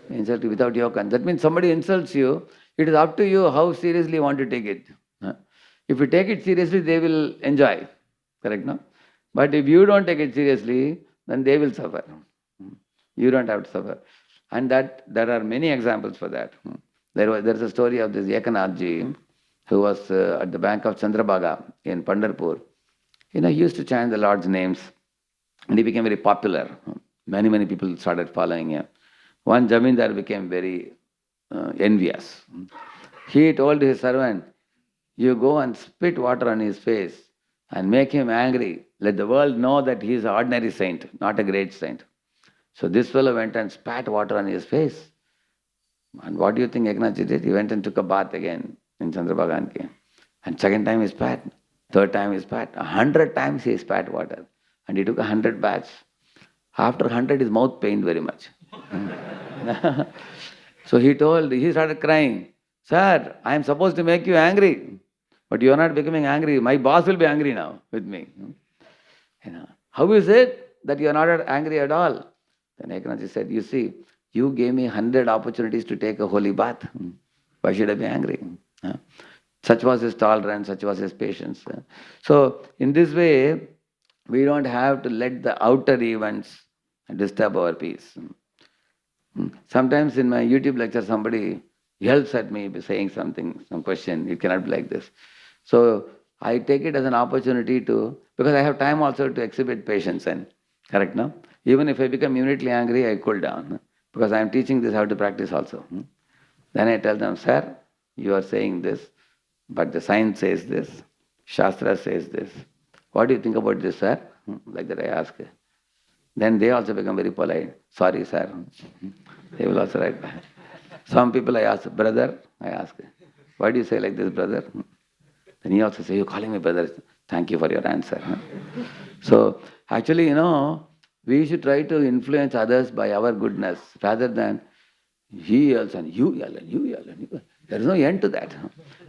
insult you without your consent. That means somebody insults you, it is up to you how seriously you want to take it. If you take it seriously, they will enjoy. Correct, no? But if you don't take it seriously, then they will suffer. You don't have to suffer. And that there are many examples for that. There's a story of this Ekanathji who was at the bank of Chandrabhaga in Pandharpur. He used to chant the Lord's names and he became very popular. Many people started following him. One Jamindar became very envious. He told his servant, you go and spit water on his face and make him angry. Let the world know that he is an ordinary saint, not a great saint. So this fellow went and spat water on his face. And what do you think Eknathji did? He went and took a bath again in Chandrabhaga. And second time he spat. Third time he spat. 100 times he spat water. And he took 100 baths. After 100 his mouth pained very much. So he started crying, Sir, I am supposed to make you angry. But you are not becoming angry. My boss will be angry now with me. How is it that you are not angry at all? Then Eknathji said, you see, you gave me 100 opportunities to take a holy bath. Why should I be angry? Such was his tolerance, such was his patience. So in this way, we don't have to let the outer events disturb our peace. Sometimes in my YouTube lecture, somebody yells at me saying something, some question. It cannot be like this. So I take it as an opportunity because I have time also to exhibit patience. Correct, no? Even if I become immediately angry, I cool down. Because I am teaching this how to practice also. Then I tell them, Sir, you are saying this, but the science says this, Shastra says this. What do you think about this, sir? Like that I ask. Then they also become very polite. Sorry, sir. They will also write back. Some people I ask, brother, I ask, why do you say like this, brother? Then he also says, you're calling me brother. Thank you for your answer. So actually, we should try to influence others by our goodness rather than he yells and you yell and you yell and you yell. There is no end to that.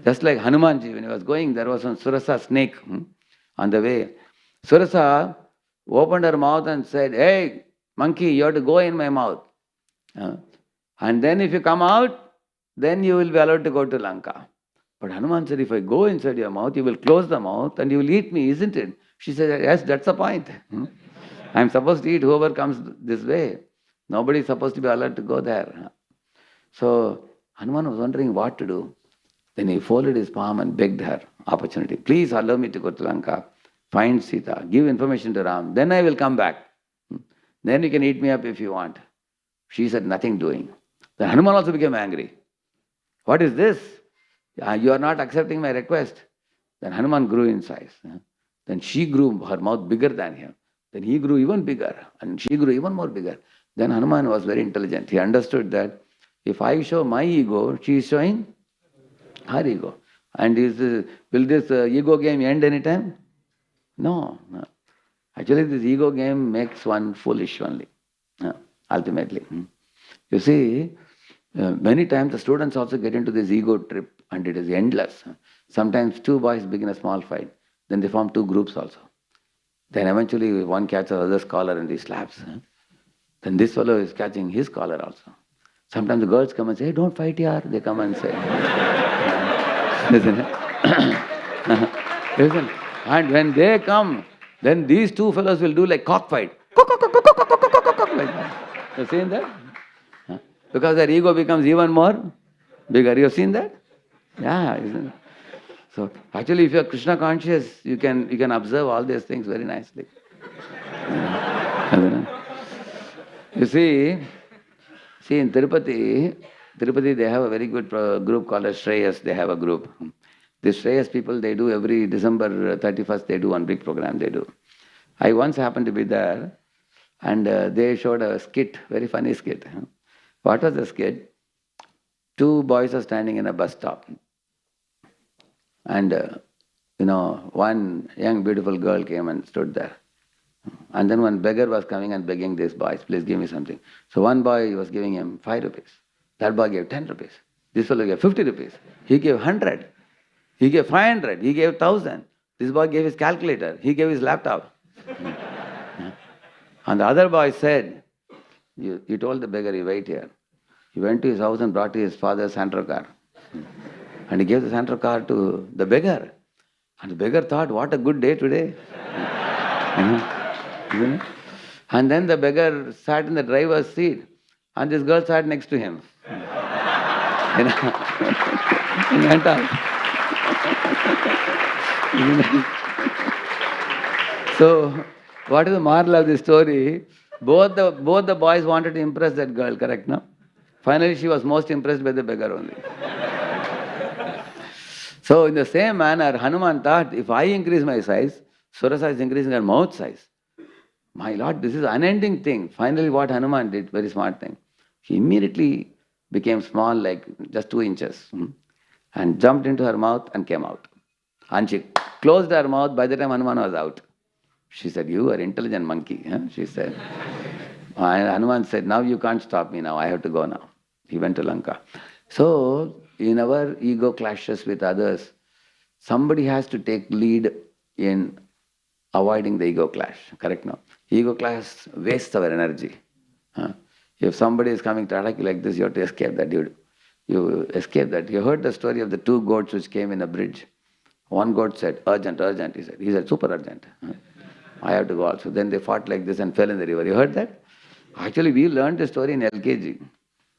Just like Hanumanji, when he was going, there was one Surasa snake on the way. Surasa opened her mouth and said, hey, monkey, you have to go in my mouth. And then if you come out, then you will be allowed to go to Lanka. But Hanuman said, if I go inside your mouth, you will close the mouth and you will eat me, isn't it? She said, yes, that's the point. I am supposed to eat whoever comes this way. Nobody is supposed to be allowed to go there. So Hanuman was wondering what to do. Then he folded his palm and begged her opportunity. Please allow me to go to Lanka, find Sita, give information to Ram, then I will come back. Then you can eat me up if you want. She said, nothing doing. Then Hanuman also became angry. What is this? You are not accepting my request. Then Hanuman grew in size. Then she grew, her mouth bigger than him. Then he grew even bigger and she grew even more bigger. Then Hanuman was very intelligent. He understood that if I show my ego, she is showing her ego. And will this ego game end anytime? No. Actually, this ego game makes one foolish only, ultimately. You see, many times the students also get into this ego trip and it is endless. Sometimes two boys begin a small fight. Then they form two groups also. Then eventually one catches the other's collar and he slaps. Then this fellow is catching his collar also. Sometimes the girls come and say, hey, don't fight here. They come and say. Isn't it? Isn't it? And when they come, then these two fellows will do like cockfight. Like that. You've seen that? Because their ego becomes even more bigger. You've seen that? Yeah, isn't it? So actually, if you are Krishna conscious, you can observe all these things very nicely. You see in Tirupati, they have a very good group called as Shreyas. They have a group. These Shreyas people, they do every December 31st, they do one big program they do. I once happened to be there, and they showed a skit, very funny skit. What was the skit? Two boys are standing in a bus stop. And, one young beautiful girl came and stood there. And then one beggar was coming and begging these boys, please give me something. So one boy was giving him 5 rupees. That boy gave 10 rupees. This fellow gave 50 rupees. He gave 100. He gave 500. He gave 1,000. This boy gave his calculator. He gave his laptop. And the other boy said, he told the beggar, you wait here. He went to his house and brought his father's Santro car. And he gave the Santro car to the beggar. And the beggar thought, what a good day today. And then the beggar sat in the driver's seat, and this girl sat next to him. He went out. So, what is the moral of the story? Both the boys wanted to impress that girl, correct, no? Finally, she was most impressed by the beggar only. So, in the same manner, Hanuman thought, if I increase my size, Surasa is increasing her mouth size. My Lord, this is an unending thing. Finally, what Hanuman did, very smart thing. He immediately became small, like just 2 inches, and jumped into her mouth and came out. And she closed her mouth. By the time Hanuman was out, she said, you are intelligent monkey, she said. And Hanuman said, now you can't stop me now. I have to go now. He went to Lanka. So, in our ego clashes with others, somebody has to take lead in avoiding the ego clash, correct now? Ego clash wastes our energy. If somebody is coming to attack you like this, you have to escape that. You escape that. You heard the story of the 2 goats which came in a bridge. One goat said, urgent, urgent, he said. He said, super urgent. I have to go also. Then they fought like this and fell in the river. You heard that? Actually, we learned the story in LKG.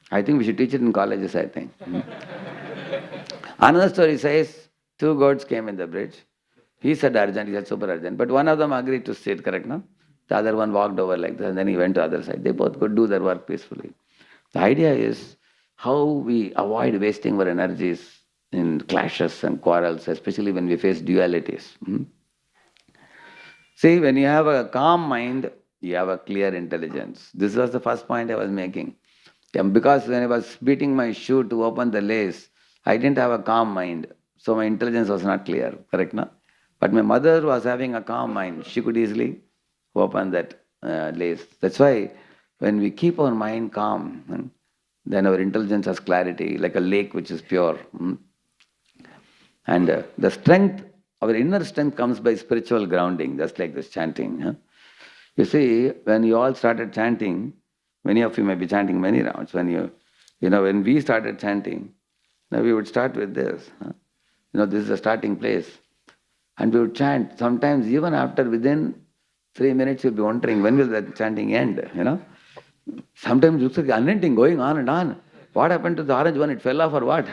I think we should teach it in colleges, I think. Another story says, 2 goats came in the bridge. He said urgent, he said super urgent. But one of them agreed to sit, correct, no? The other one walked over like this, and then he went to the other side. They both could do their work peacefully. The idea is how we avoid wasting our energies in clashes and quarrels, especially when we face dualities. See, when you have a calm mind, you have a clear intelligence. This was the first point I was making. Because when I was beating my shoe to open the lace, I didn't have a calm mind. So my intelligence was not clear, correct, no? But my mother was having a calm mind. She could easily open that lace. That's why when we keep our mind calm, then our intelligence has clarity, like a lake which is pure. And the strength, our inner strength comes by spiritual grounding, just like this chanting. You see, when you all started chanting, many of you may be chanting many rounds. When we started chanting, now we would start with this. This is the starting place. And we would chant. Sometimes even within 3 minutes, you'll be wondering, when will that chanting end? Sometimes it's like unending, going on and on. What happened to the orange one? It fell off or what?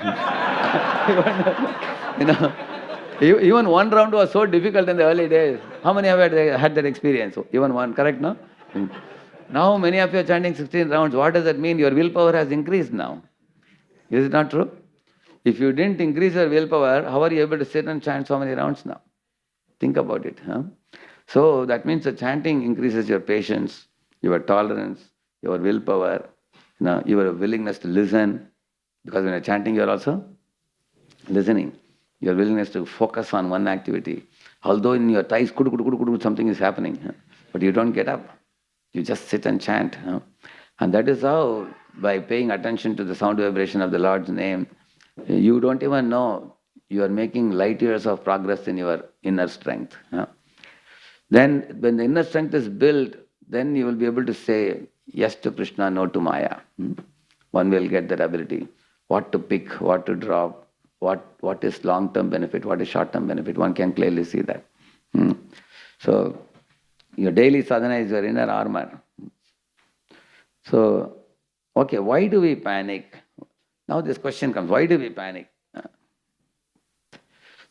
Even one round was so difficult in the early days. How many have had that experience? Even one, correct, no? Now many of you are chanting 16 rounds. What does that mean? Your willpower has increased now. Is it not true? If you didn't increase your willpower, how are you able to sit and chant so many rounds now? Think about it. So that means the chanting increases your patience, your tolerance, your willpower, your willingness to listen. Because when you're chanting, you're also listening. Your willingness to focus on one activity. Although in your thighs, something is happening, but you don't get up. You just sit and chant. And that is how, by paying attention to the sound vibration of the Lord's name, you don't even know you are making light years of progress in your inner strength. Then when the inner strength is built, then you will be able to say, yes to Krishna, no to Maya. One will get that ability. What to pick, what to drop, what is long-term benefit, what is short-term benefit. One can clearly see that. So, your daily sadhana is your inner armor. So, okay, why do we panic? Now this question comes, why do we panic?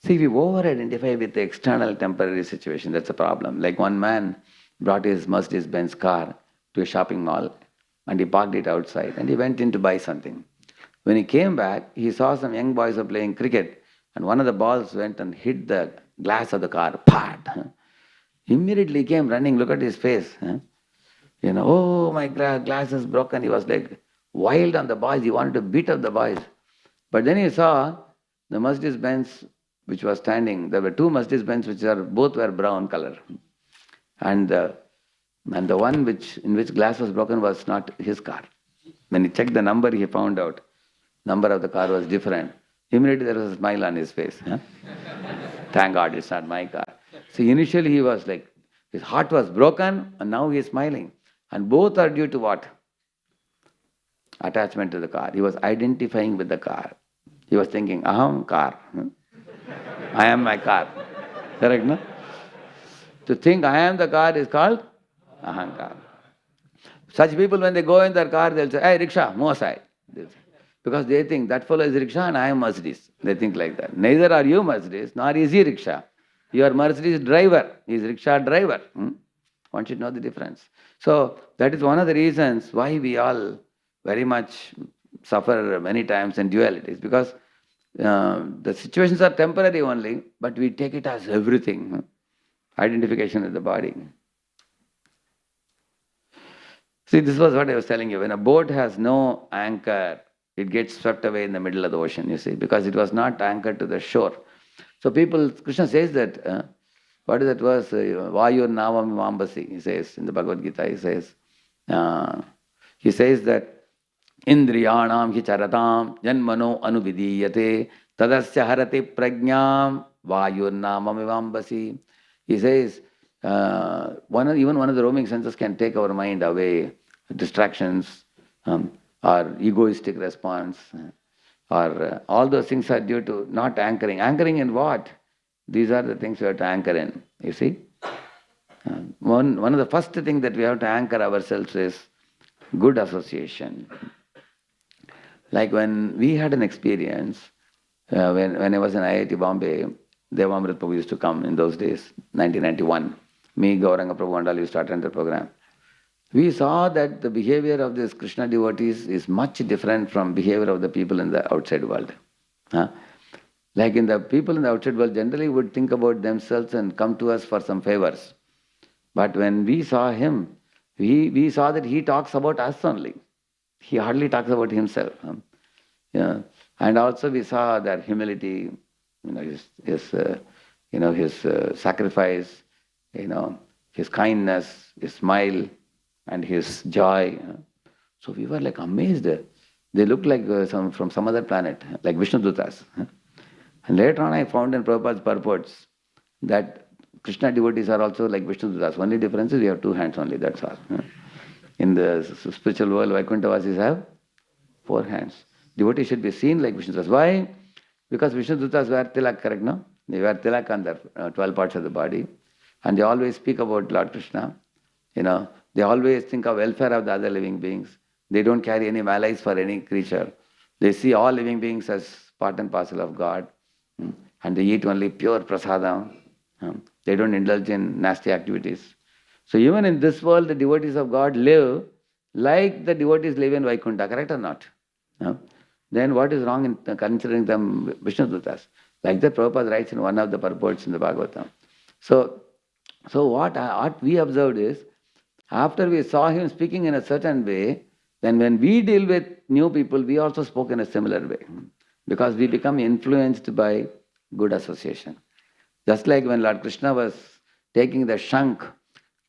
See, we over-identify with the external temporary situation. That's a problem. Like one man brought his Mercedes-Benz car to a shopping mall and he parked it outside and he went in to buy something. When he came back, he saw some young boys were playing cricket and one of the balls went and hit the glass of the car. Pat! Immediately he came running, look at his face. Oh, my glass is broken. He was like wild on the boys. He wanted to beat up the boys. But then he saw the Mercedes-Benz which was standing. There were two Mercedes-Benz which both were brown color. And the one in which glass was broken was not his car. When he checked the number, he found out number of the car was different. Immediately there was a smile on his face. Thank God it's not my car. So initially he was like, his heart was broken and now he is smiling. And both are due to what? Attachment to the car. He was identifying with the car. He was thinking, aham car. I am my car. Correct, no? To think I am the car is called ahankar. Such people, when they go in their car, they'll say, hey, rickshaw, move aside. Because they think that fellow is rickshaw and I am Mercedes. They think like that. Neither are you Mercedes, nor is he rickshaw. You are Mercedes driver. He is rickshaw driver. One should know the difference. So that is one of the reasons why we all very much suffer many times in dualities. Because the situations are temporary only, but we take it as everything. Identification with the body. See, this was what I was telling you. When a boat has no anchor, it gets swept away in the middle of the ocean, you see, because it was not anchored to the shore. So Krishna says that, what is that verse? Vayur navam vambasi, he says in the Bhagavad Gita, he says that, Indriyanam hi charatam janmano anuvidiyate tadasya harati prajnam vayur namam vambasi. He says, even one of the roaming senses can take our mind away, distractions, or egoistic response, or all those things are due to not anchoring. Anchoring in what? These are the things we have to anchor in, you see. One of the first things that we have to anchor ourselves is good association. Like when we had an experience, when I was in IIT Bombay, Devamrit Prabhu used to come in those days, 1991. Me, Gauranga Prabhu and all used to attend the program. We saw that the behavior of these Krishna devotees is much different from behavior of the people in the outside world. Like in the people in the outside world generally would think about themselves and come to us for some favors. But when we saw him, we saw that he talks about us only. He hardly talks about himself. And also we saw their humility, his sacrifice, his kindness, his smile, and his joy. So we were like amazed. They looked like from some other planet, like Vishnudutas. And later on I found in Prabhupada's purports that Krishna devotees are also like Vishnudutas. Only difference is we have two hands only, that's all. In the spiritual world, Vaikuntavasis have 4 hands. Devotees should be seen like Vishnudutas. Why? Because Vishnudutas wear tilak, correct, no? They wear tilak on their 12 parts of the body. And they always speak about Lord Krishna. They always think of welfare of the other living beings. They don't carry any malice for any creature. They see all living beings as part and parcel of God. And they eat only pure prasadam. They don't indulge in nasty activities. So even in this world, the devotees of God live like the devotees live in Vaikuntha, correct or not? Then what is wrong in considering them Vishnudutas? Like that Prabhupada writes in one of the purports in the Bhagavatam. So what we observed is, after we saw him speaking in a certain way, then when we deal with new people, we also spoke in a similar way. Because we become influenced by good association. Just like when Lord Krishna was taking the shank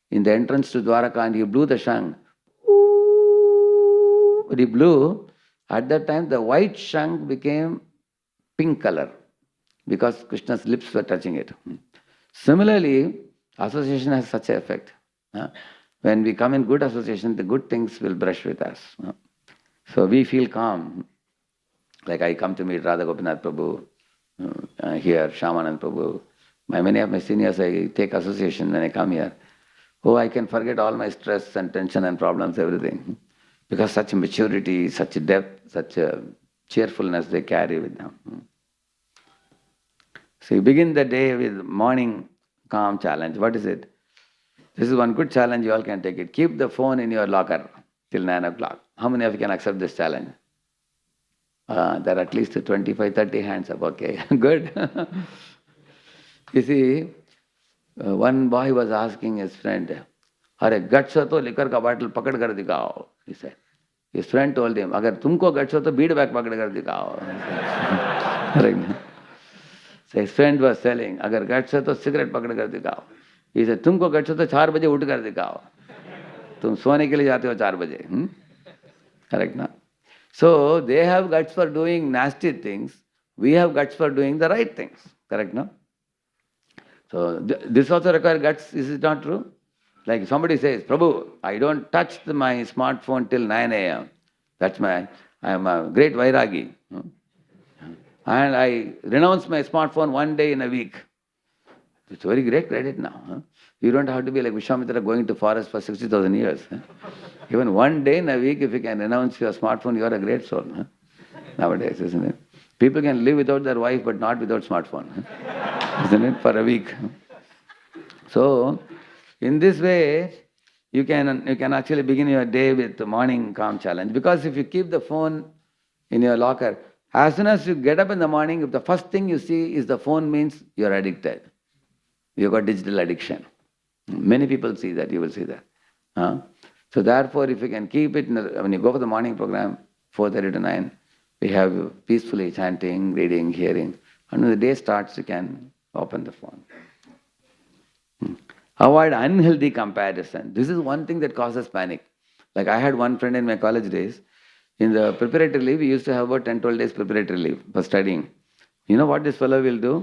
in the entrance to Dwaraka and he blew the shank. He blew, at that time the white shank became pink color because Krishna's lips were touching it. Similarly, association has such an effect. when we come in good association, the good things will brush with us. So we feel calm. Like I come to meet Radha Gopinath Prabhu, here, Shyamanand Prabhu. Many of my seniors, I take association when I come here. Oh, I can forget all my stress and tension and problems, everything. Because such maturity, such depth, such a cheerfulness they carry with them. So you begin the day with morning calm challenge. What is it? This is one good challenge, you all can take it. Keep the phone in your locker till 9 o'clock. How many of you can accept this challenge? There are at least 25, 30 hands up. Okay, good. You see, one boy was asking his friend, "Are guts ho to liquor ka bottle pakad kar dikhao," he said. His friend told him, "Agar tumko guts ho to bead bag pakad kar dikhao." Right. So his friend was telling, "Agar guts ho to cigarette pakad kar dikhao." He said, "Tumko guts ho to 4 baje उठ कर दिखाओ." तुम सोने के लिए जाते हो 4 बजे. Correct, na? So they have guts for doing nasty things. We have guts for doing the right things. Correct, no? So this also requires guts. Is it not true? Like somebody says, "Prabhu, I don't touch my smartphone till 9 a.m. I am a great Vairagi. And I renounce my smartphone one day in a week." It's very great credit now. You don't have to be like Vishwamitra going to forest for 60,000 years. Even one day in a week, if you can renounce your smartphone, you are a great soul. Nowadays, isn't it? People can live without their wife, but not without smartphone. Isn't it? For a week. So, in this way, you can actually begin your day with the morning calm challenge. Because if you keep the phone in your locker, as soon as you get up in the morning, if the first thing you see is the phone, means you're addicted. You've got digital addiction. Many people see that, you will see that. So therefore, if you can keep it, when you go for the morning program, 4:30 to 9, we have peacefully chanting, reading, hearing. And when the day starts, you can open the phone. Avoid unhealthy comparison. This is one thing that causes panic. Like I had one friend in my college days. In the preparatory leave, we used to have about 10, 12 days preparatory leave for studying. You know what this fellow will do?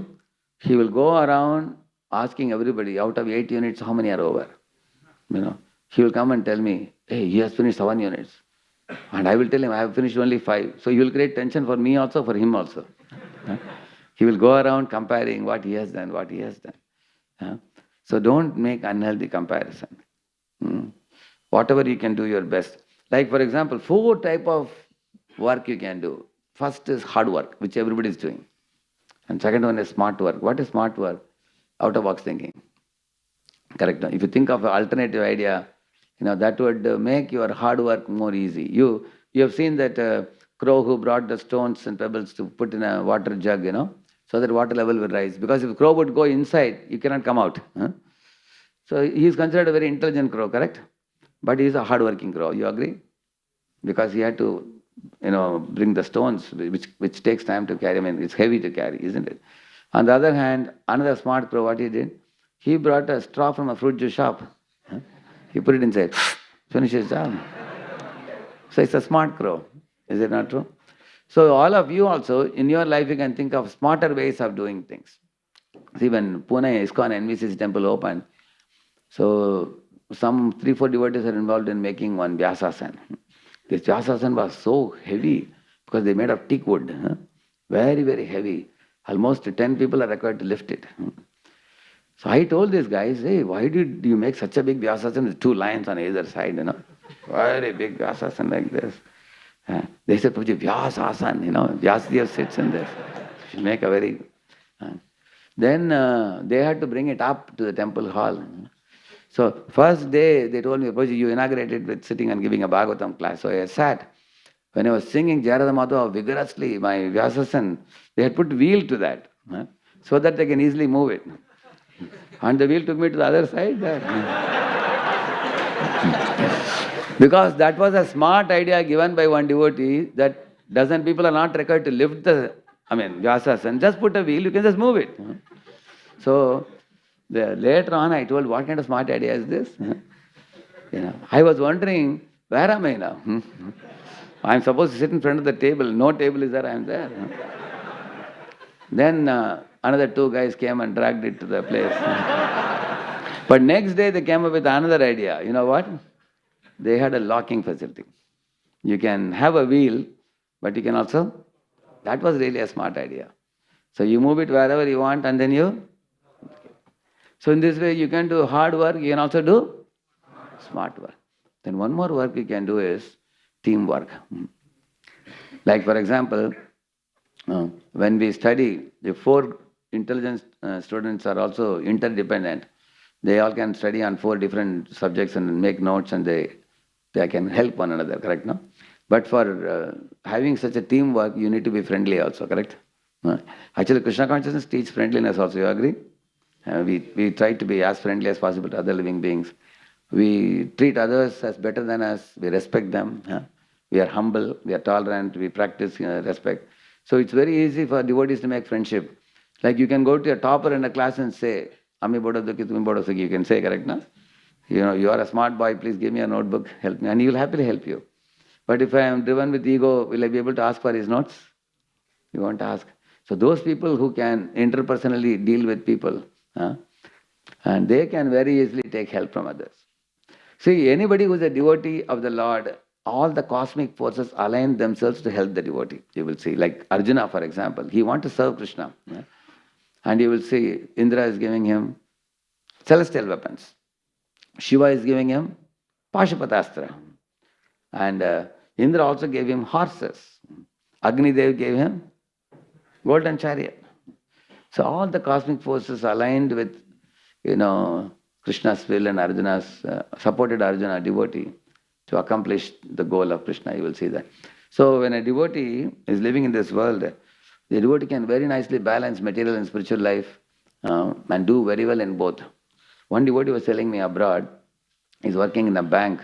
He will go around asking everybody, out of 8 units, how many are over? He will come and tell me, "Hey, he has finished 7 units. And I will tell him, I have finished only 5. So he will create tension for me also, for him also. He will go around comparing what he has done, what he has done. So don't make unhealthy comparison. Whatever you can do your best. Like for example, 4 type of work you can do. First is hard work, which everybody is doing. And second one is smart work. What is smart work? Out of box thinking. Correct. If you think of an alternative idea, that would make your hard work more easy. You have seen that crow who brought the stones and pebbles to put in a water jug, so that water level will rise. Because if crow would go inside, you cannot come out. So he is considered a very intelligent crow, correct? But he is a hard-working crow. You agree? Because he had to, bring the stones, which takes time to carry. I mean, it's heavy to carry, isn't it? On the other hand, another smart crow, what he did? He brought a straw from a fruit juice shop. He put it inside, finish his job. So it's a smart crow. Is it not true? So all of you also, in your life, you can think of smarter ways of doing things. See, when Pune ISKCON NVCC temple opened, so some 3-4 devotees are involved in making one Vyasasan. This Vyasasan was so heavy because they made of teak wood. Very, very heavy. Almost 10 people are required to lift it. So I told these guys, "Hey, why did you make such a big Vyasasan with 2 lions on either side, Very big Vyasasan like this." They said, "Prabhuji, Vyasasan, Vyasadeva sits in this. You make a very..." Then they had to bring it up to the temple hall. So first day, they told me, "Prabhuji, you inaugurated with sitting and giving a Bhagavatam class." So I sat. When I was singing Jayarada Madhava vigorously, my Vyasasan, they had put wheel to that, so that they can easily move it. And the wheel took me to the other side there. Because that was a smart idea given by one devotee, that people are not required to lift Vyasasan. Just put a wheel, you can just move it. So later on I told, what kind of smart idea is this? I was wondering, where am I now? I am supposed to sit in front of the table. No table is there, I am there. Then another 2 guys came and dragged it to the place. But next day they came up with another idea. You know what? They had a locking facility. You can have a wheel, but you can also, that was really a smart idea. So you move it wherever you want and then you, so in this way you can do hard work, you can also do smart work. Then one more work you can do is teamwork. Like for example, when we study, the four intelligence students are also interdependent. They all can study on four different subjects and make notes and they can help one another, correct? No? But for having such a teamwork, you need to be friendly also, correct? Actually, Krishna consciousness teaches friendliness also, you agree? We try to be as friendly as possible to other living beings. We treat others as better than us, we respect them. We are humble, we are tolerant, we practice respect. So it's very easy for devotees to make friendship. Like you can go to a topper in a class and say, Ami Bododaki, Tumi Bodosaki, you can say, correct, no? You know, you are a smart boy, please give me a notebook, help me. And he will happily help you. But if I am driven with ego, will I be able to ask for his notes? You won't ask. So those people who can interpersonally deal with people, and they can very easily take help from others. See, anybody who is a devotee of the Lord, all the cosmic forces align themselves to help the devotee. You will see, like Arjuna, for example, he wants to serve Krishna. And you will see Indra is giving him celestial weapons. Shiva is giving him Pashupatastra. And Indra also gave him horses. Agni Dev gave him golden chariot. So all the cosmic forces aligned with, Krishna's will and Arjuna's, supported Arjuna, devotee, to accomplish the goal of Krishna. You will see that. So when a devotee is living in this world, the devotee can very nicely balance material and spiritual life and do very well in both. One devotee was telling me abroad, he's working in a bank.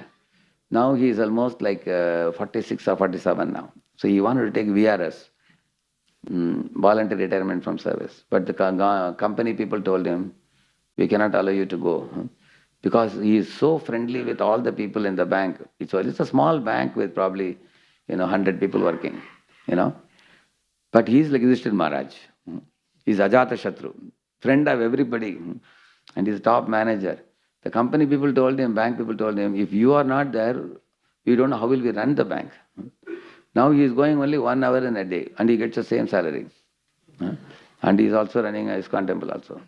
Now he is almost like 46 or 47 now. So he wanted to take VRS, voluntary retirement from service. But the company people told him, we cannot allow you to go. Because he is so friendly with all the people in the bank. It's a small bank with probably, 100 people working, But he is like Yudhishthira Maharaj. He's Ajata Shatru, friend of everybody. And he's top manager. The company people told him, bank people told him, if you are not there, we don't know how will we run the bank. Now he is going only 1 hour in a day and he gets the same salary. And he is also running a ISKCON temple also.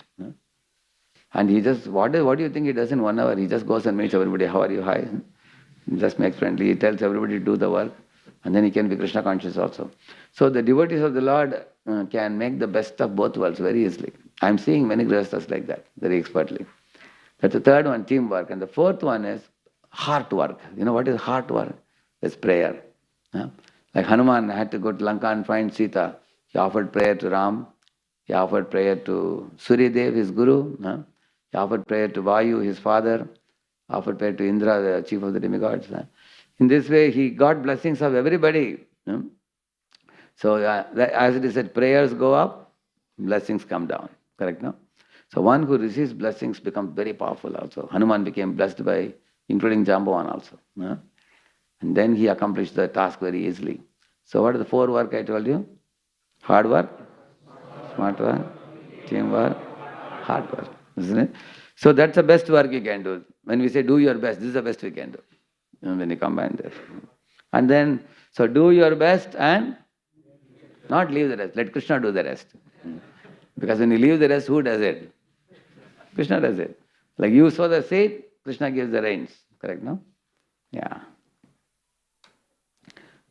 And he just, what do you think he does in 1 hour? He just goes and meets everybody, how are you, hi? He just makes friendly, he tells everybody to do the work. And then he can be Krishna conscious also. So the devotees of the Lord can make the best of both worlds very easily. I am seeing many grihasthas like that, very expertly. That's the third one, teamwork. And the fourth one is heart work. You know what is heart work? It's prayer. Like Hanuman had to go to Lanka and find Sita. He offered prayer to Ram. He offered prayer to Suryadev, his guru. He offered prayer to Vayu, his father. Offered prayer to Indra, the chief of the demigods. In this way, he got blessings of everybody. So as it is said, prayers go up, blessings come down. Correct, no? So one who receives blessings becomes very powerful also. Hanuman became blessed by, including Jambavan also. And then he accomplished the task very easily. So what are the 4 work I told you? Hard work, smart work, teamwork, hard work. Isn't it? So that's the best work you can do. When we say do your best, this is the best we can do. When you combine this. And then, so do your best and not leave the rest. Let Krishna do the rest. Because when you leave the rest, who does it? Krishna does it. Like you sow the seed, Krishna gives the rains. Correct, no? Yeah.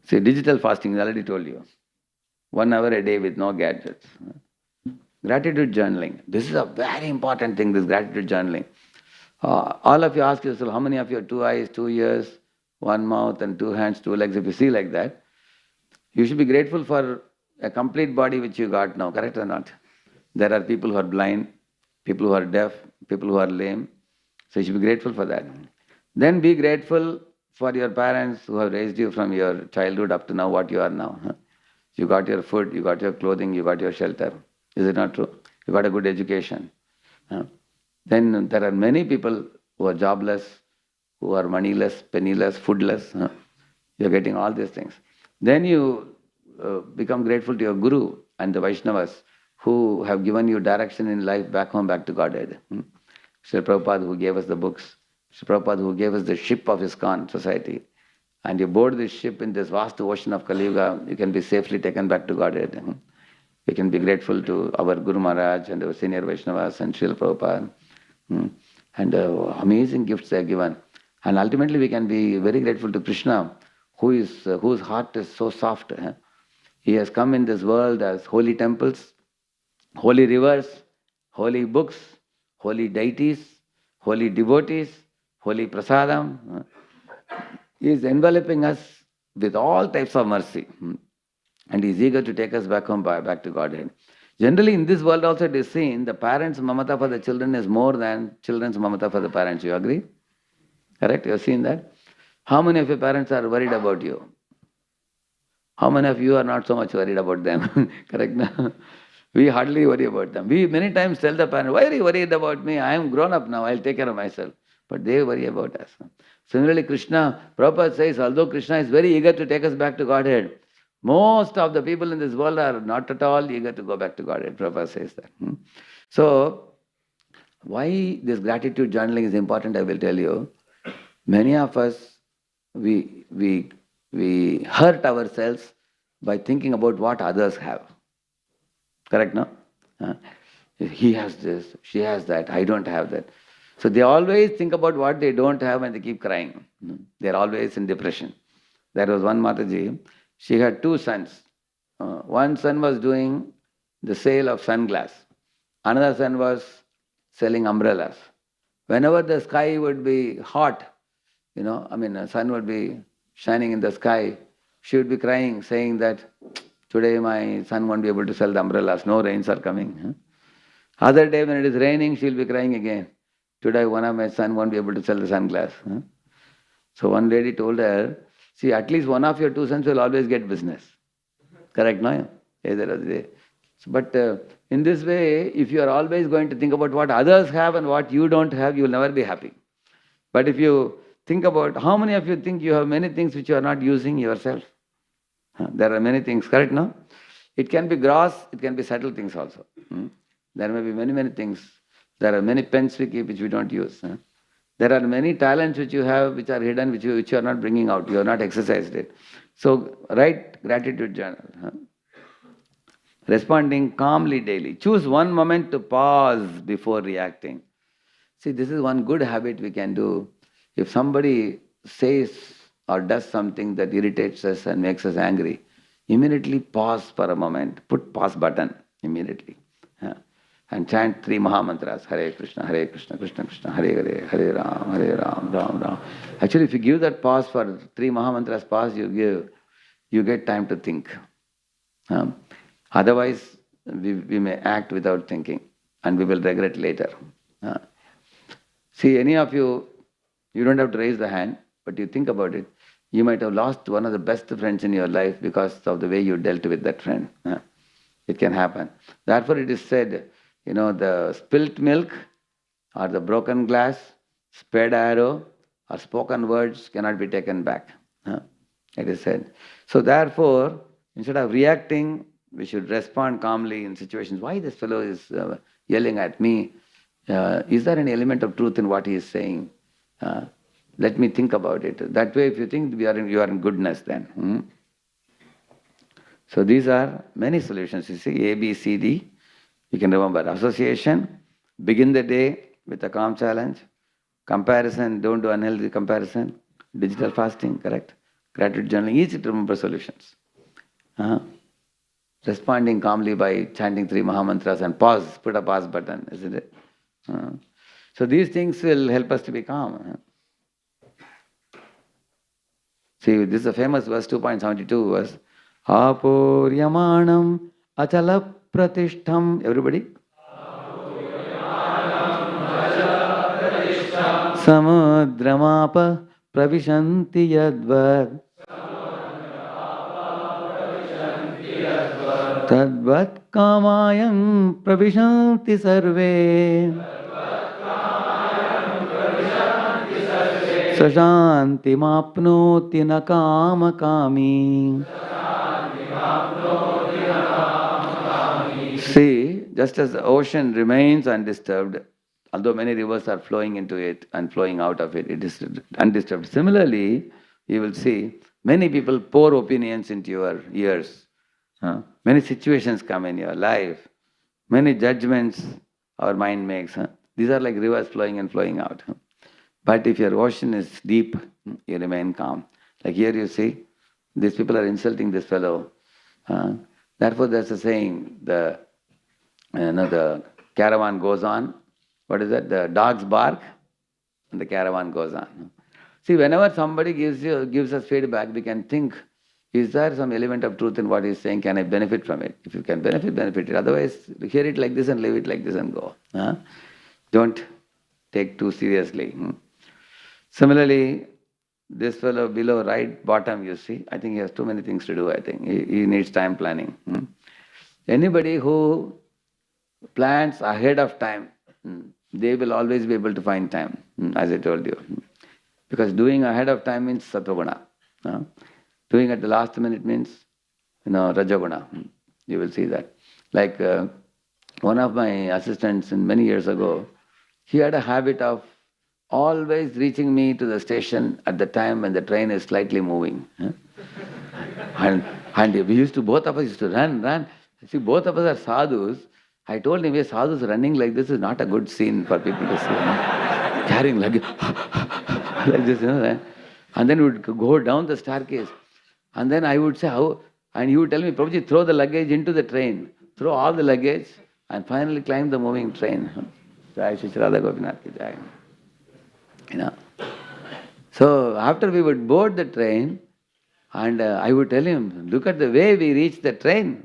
See, digital fasting, I already told you. 1 hour a day with no gadgets. Gratitude journaling. This is a very important thing, this gratitude journaling. All of you ask yourself, how many of you have 2 eyes, 2 ears, 1 mouth and 2 hands, 2 legs? If you see like that, you should be grateful for a complete body which you got now, correct or not? There are people who are blind, people who are deaf, people who are lame. So you should be grateful for that. Then be grateful for your parents who have raised you from your childhood up to now, what you are now. You got your food, you got your clothing, you got your shelter. Is it not true? You got a good education. Then there are many people who are jobless, who are moneyless, penniless, foodless. You're getting all these things. Then you become grateful to your Guru and the Vaishnavas who have given you direction in life back home, back to Godhead. Srila Prabhupada who gave us the books, Srila Prabhupada who gave us the ship of ISKCON society. And you board this ship in this vast ocean of Kali Yuga, you can be safely taken back to Godhead. We can be grateful to our Guru Maharaj and our senior Vaishnavas and Srila Prabhupada. And amazing gifts they are given. And ultimately we can be very grateful to Krishna, whose heart is so soft. He has come in this world as holy temples, holy rivers, holy books, holy deities, holy devotees, holy prasadam. He is enveloping us with all types of mercy. And he is eager to take us back home, back to Godhead. Generally, in this world also it is seen, the parents' mamata for the children is more than children's mamata for the parents. You agree? Correct? You have seen that? How many of your parents are worried about you? How many of you are not so much worried about them? Correct? No? We hardly worry about them. We many times tell the parents, why are you worried about me? I am grown up now, I'll take care of myself. But they worry about us. Similarly, Krishna, Prabhupada says, although Krishna is very eager to take us back to Godhead, most of the people in this world are not at all eager to go back to Godhead. Prabhupada says that. So, why this gratitude journaling is important, I will tell you. Many of us, we hurt ourselves by thinking about what others have. Correct, no? He has this, she has that, I don't have that. So they always think about what they don't have and they keep crying. They're always in depression. There was one Mataji, she had two sons. One son was doing the sale of sunglasses. Another son was selling umbrellas. Whenever the sky would be hot, the sun would be shining in the sky, she would be crying, saying that, today my son won't be able to sell the umbrellas, no rains are coming. Other day when it is raining, she'll be crying again. Today one of my son won't be able to sell the sunglasses. So one lady told her, see, at least one of your two sons will always get business. Correct, no? But in this way, if you are always going to think about what others have and what you don't have, you will never be happy. But if you think about, how many of you think you have many things which you are not using yourself? There are many things, correct, no? It can be gross, it can be subtle things also. There may be many, many things. There are many pens we keep which we don't use. There are many talents which you have which are hidden, which you are not bringing out. You have not exercised it. So write gratitude journal. Responding calmly daily. Choose one moment to pause before reacting. See, this is one good habit we can do. If somebody says or does something that irritates us and makes us angry, immediately pause for a moment. Put pause button immediately. And chant 3 Mahamantras. Hare Krishna, Krishna Krishna, Hare Hare Ram, Ram Ram. Actually, if you give that pause for 3 Mahamantras pause, you get time to think. Otherwise, we may act without thinking and we will regret later. See, any of you don't have to raise the hand, but you think about it. You might have lost one of the best friends in your life because of the way you dealt with that friend. It can happen. Therefore, it is said, the spilt milk or the broken glass, sped arrow or spoken words cannot be taken back. It is said. So therefore, instead of reacting, we should respond calmly in situations. Why this fellow is yelling at me? Is there any element of truth in what he is saying? Let me think about it. That way, if you think you are in goodness then. So these are many solutions. You see, A, B, C, D. You can remember association, begin the day with a calm challenge, comparison, don't do unhealthy comparison, digital fasting, correct? Gratitude journaling, easy to remember solutions. Responding calmly by chanting 3 Mahamantras and pause, put a pause button, isn't it? So these things will help us to be calm. See, this is a famous verse, 2.72 verse. Apuryamanam achala pratishtham. Everybody? Samudramapa pravishanti yadvar. Tadvat kamayam pravishanti sarve. Sashanti mapnoti na kama kami. See, just as the ocean remains undisturbed, Although many rivers are flowing into it and flowing out of it, it is undisturbed. Similarly, you will see many people pour opinions into your ears. Many situations come in your life. Many judgments our mind makes. These are like rivers flowing and flowing out. But if your ocean is deep, you remain calm. Like here you see, these people are insulting this fellow. Therefore, there's a saying, the caravan goes on. What is that? The dogs bark and the caravan goes on. See, whenever somebody gives us feedback, we can think, is there some element of truth in what he's saying? Can I benefit from it? If you can benefit it. Otherwise, hear it like this and leave it like this and go. Don't take too seriously. Similarly, this fellow below, right bottom, you see, I think he has too many things to do, I think. He needs time planning. Anybody who plans ahead of time, they will always be able to find time, as I told you. Because doing ahead of time means sattva-guna. Doing at the last minute means, rajaguna. You will see that. Like one of my assistants many years ago, he had a habit of always reaching me to the station at the time when the train is slightly moving. And we used to, both of us used to run. See, both of us are sadhus. I told him, sadhus running like this is not a good scene for people to see. Carrying luggage like this, And then we would go down the staircase. And then I would say, how? And he would tell me, Prabhuji, throw the luggage into the train. Throw all the luggage and finally climb the moving train. Jai Shri Radha Gopinath ki jai. So after we would board the train, and I would tell him, look at the way we reached the train.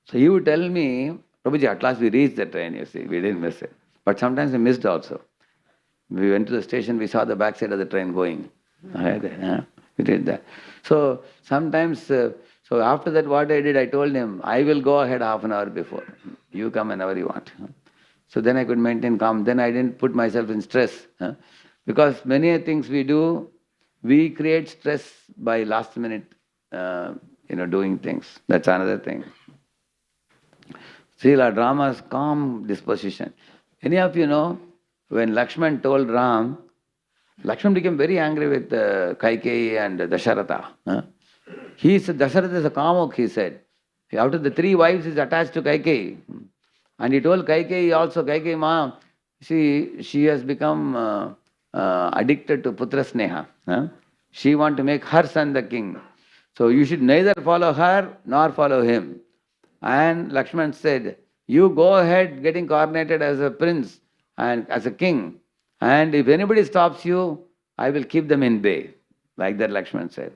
So he would tell me, Prabhuji, at last we reached the train, you see, we didn't miss it. But sometimes we missed also. We went to the station, we saw the backside of the train going. We did that. So sometimes, so after that what I did, I told him, I will go ahead half an hour before. You come whenever you want. So then I could maintain calm. Then I didn't put myself in stress. Because many things we do, we create stress by last minute, doing things. That's another thing. See, Lord Rama's calm disposition. Any of you know, when Lakshman told Ram, Lakshman became very angry with Kaikeyi and Dasharatha. He said, Dasharatha is a kamuk, he said. Out of the 3 wives, he is attached to Kaikeyi. And he told Kaikeyi also, Kaikeyi ma, she has become addicted to Putra Sneha. She wants to make her son the king. So you should neither follow her nor follow him. And Lakshman said, you go ahead getting coronated as a prince and as a king. And if anybody stops you, I will keep them in bay. Like that Lakshman said.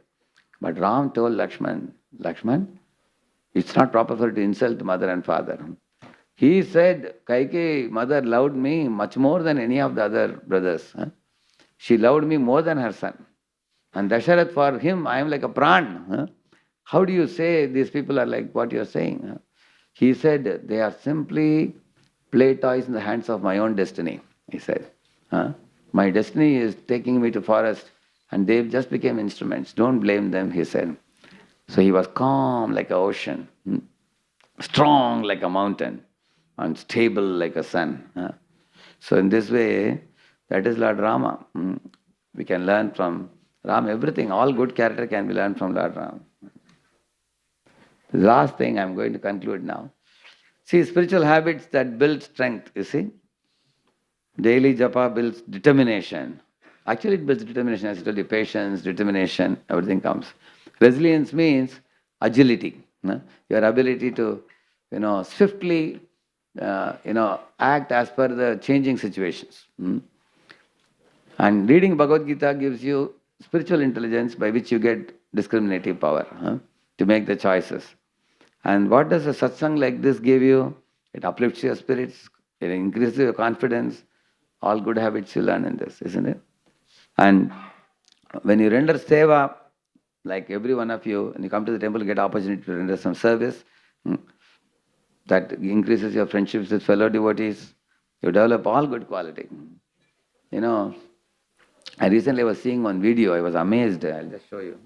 But Ram told Lakshman, it's not proper for you to insult mother and father. He said, Kaikeyi, mother loved me much more than any of the other brothers. She loved me more than her son. And Dasharat, for him, I am like a pran. How do you say these people are like what you are saying? He said, they are simply play toys in the hands of my own destiny, he said. My destiny is taking me to forest and they just became instruments. Don't blame them, he said. So he was calm like an ocean, strong like a mountain, and stable like a sun. So in this way, that is Lord Rama. We can learn from Ram everything. All good character can be learned from Lord Rama. The last thing I'm going to conclude now. See, spiritual habits that build strength, you see. Daily japa builds determination. Actually, it builds determination. As I told you, patience, determination, everything comes. Resilience means agility. Your ability to, swiftly, act as per the changing situations. And reading Bhagavad Gita gives you spiritual intelligence by which you get discriminative power to make the choices. And what does a satsang like this give you? It uplifts your spirits, it increases your confidence. All good habits you learn in this, isn't it? And when you render seva, like every one of you, when you come to the temple, you get opportunity to render some service. That increases your friendships with fellow devotees. You develop all good quality. I recently was seeing one video, I was amazed. I'll just show you.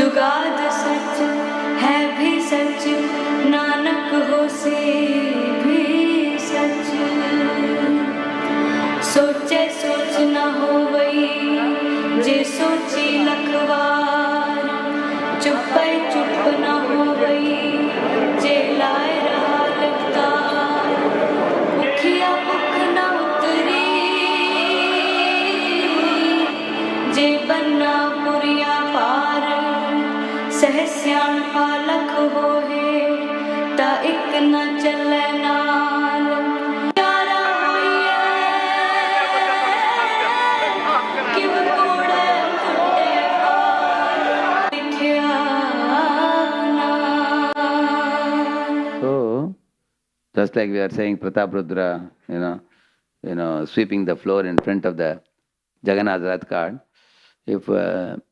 जुगाद सच है भी सच, नानक हो से भी सच। सोचे सोच न होवई, जे सोची लखवार, चुपै चुप न होवई, जे लाए रहा लतार। मुखिया मुख न उतरी, जे बन्ना पुरिया पार। सहस्यान पालक होए, ता इक न चलै नाल। प्यारा होइए, किव कोड़े टुटे पार, लिखिया नाल। So, just like we are saying Pratap Rudra, sweeping the floor in front of the Jagannath Rath cart, if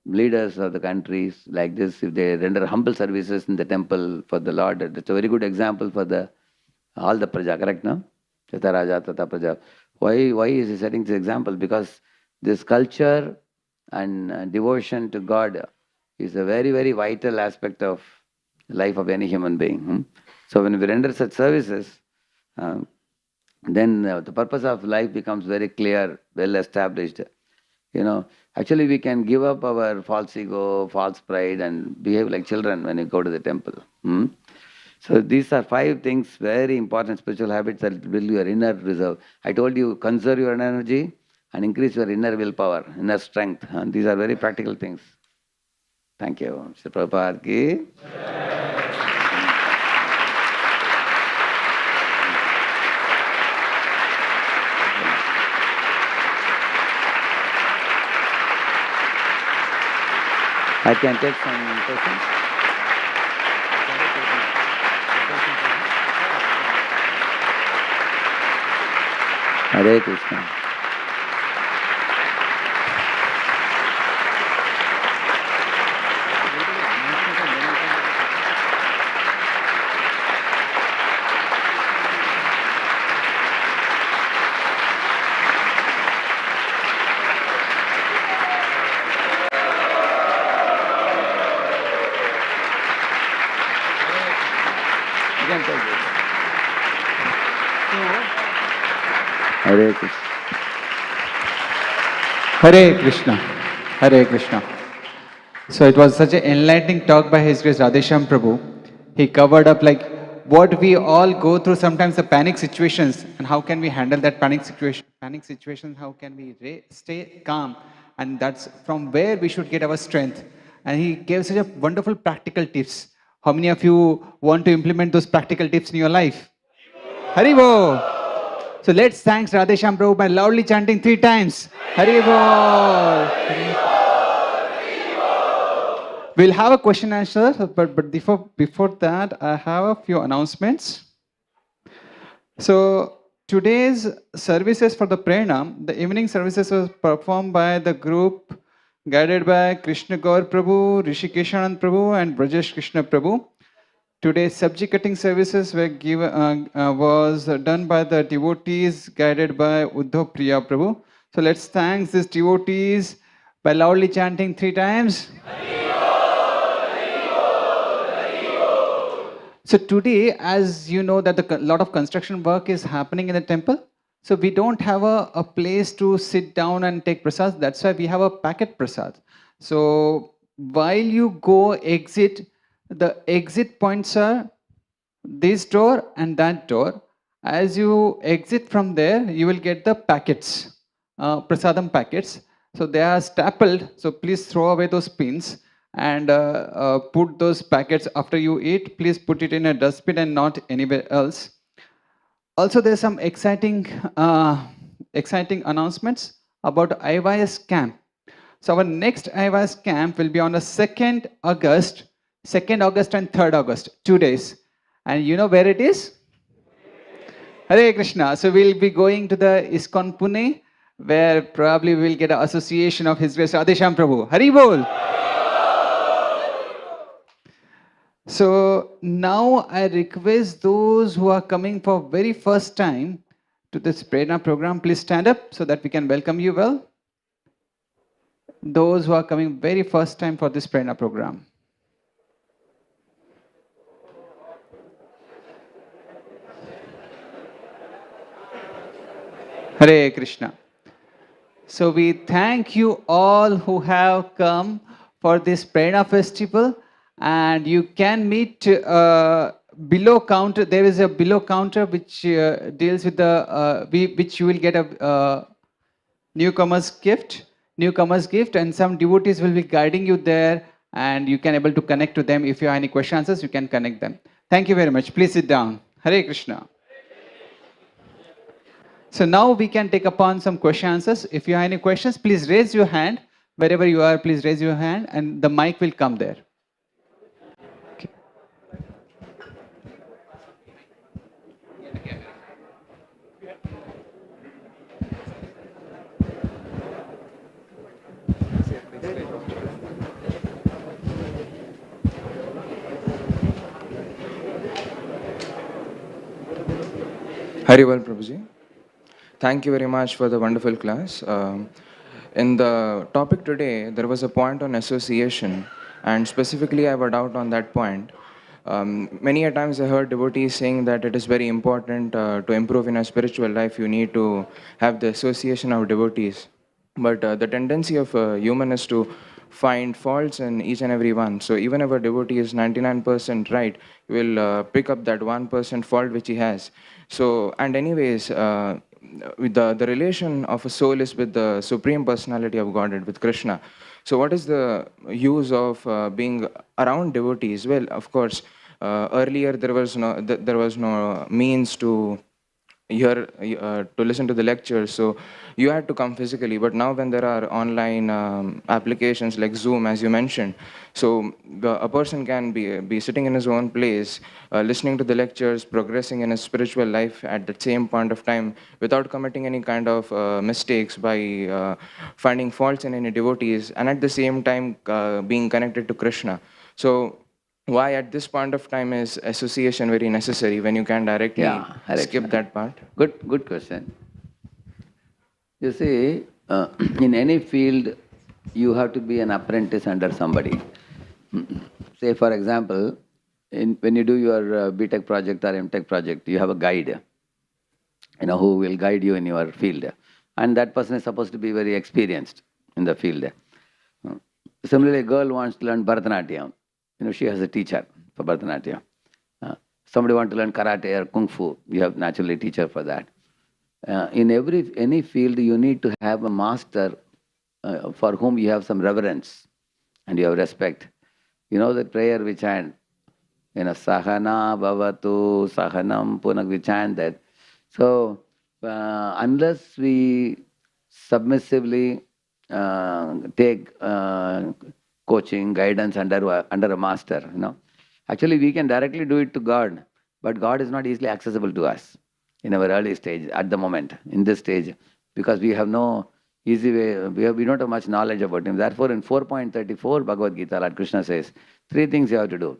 leaders of the countries like this, if they render humble services in the temple for the Lord, that's a very good example for all the praja, correct, no? Tata Raja, Tata Praja. Why is he setting this example? Because this culture and devotion to God is a very, very vital aspect of life of any human being. So when we render such services, then the purpose of life becomes very clear, well established. Actually we can give up our false ego, false pride and behave like children when we go to the temple. So these are 5 things, very important spiritual habits that build your inner reserve. I told you, conserve your energy and increase your inner willpower, inner strength. These are very practical things. Thank you. Mr. Prabhupada ki. I can take some questions. Hare Krishna. Hare Krishna. Hare Krishna. Hare Krishna. So it was such an enlightening talk by His Grace Radheshyam Prabhu. He covered up like what we all go through sometimes, the panic situations, and how can we handle that panic situation, how can we stay calm, and that's from where we should get our strength. And he gave such a wonderful practical tips. How many of you want to implement those practical tips in your life? Haribo! So let's thank Radheshyam Prabhu by loudly chanting 3 times. Haribo! We'll have a question and answer, but before that, I have a few announcements. So today's services for the Prerana, the evening services was performed by the group guided by Krishna Gaur Prabhu, Rishikeshanand Prabhu and Brajesh Krishna Prabhu. Today's subject cutting services was done by the devotees guided by Uddhav Priya Prabhu. So let's thank these devotees by loudly chanting 3 times. So today, as you know that a lot of construction work is happening in the temple, so we don't have a place to sit down and take prasad. That's why we have a packet prasad. So while you go exit, the exit points are this door and that door. As you exit from there, you will get the packets, prasadam packets. So they are stapled, so please throw away those pins and put those packets after you eat. Please put it in a dustbin and not anywhere else. Also, there's some exciting announcements about IYS camp. So our next IYS camp will be on the 2nd August and 3rd August, 2 days. And you know where it is? Hare Krishna. So we'll be going to the ISKCON Pune, where probably we'll get an association of His Grace Radheshyam Prabhu. Hari Bol! So now I request those who are coming for very first time to this Prerana program, please stand up so that we can welcome you well. Those who are coming very first time for this Prerana program. Hare Krishna. So we thank you all who have come for this Prerana Festival, and you can meet below counter. There is a below counter which deals with the which you will get a newcomer's gift, and some devotees will be guiding you there, and you can able to connect to them. If you have any question answers, you can connect them. Thank you very much. Please sit down. Hare Krishna. So now we can take upon some question answers. If you have any questions, please raise your hand. Wherever you are, please raise your hand and the mic will come there. Okay. Harival Prabhuji. Thank you very much for the wonderful class. In the topic today, there was a point on association, and specifically I have a doubt on that point. Many a times I heard devotees saying that it is very important to improve in a spiritual life, you need to have the association of devotees. But the tendency of a human is to find faults in each and every one. So even if a devotee is 99% right, he will pick up that 1% fault which he has. So, and anyways, with the relation of a soul is with the Supreme Personality of Godhead, with Krishna. So what is the use of being around devotees? Well, of course, earlier there was no means to hear to listen to the lectures, so you had to come physically. But now when there are online applications like Zoom, as you mentioned, so a person can be sitting in his own place, listening to the lectures, progressing in his spiritual life at the same point of time without committing any kind of mistakes by finding faults in any devotees, and at the same time being connected to Krishna. So why at this point of time is association very necessary when you can directly skip that part? Good question. You see, in any field, you have to be an apprentice under somebody. Say, for example, when you do your BTech project or MTech project, you have a guide, who will guide you in your field. And that person is supposed to be very experienced in the field. Similarly, a girl wants to learn Bharatanatyam. She has a teacher for Bharatanatyam. Somebody wants to learn karate or kung fu, you have naturally a teacher for that. In any field, you need to have a master for whom you have some reverence and you have respect. You know the prayer we chant, Sahana Bhavatu Sahanam Punak, we chant that. So, unless we submissively take coaching, guidance under a master, actually we can directly do it to God, but God is not easily accessible to us in our early stage, at the moment, in this stage, because we have no easy way, we don't have much knowledge about Him. Therefore, in 4.34 Bhagavad Gita, Lord Krishna says, 3 things you have to do.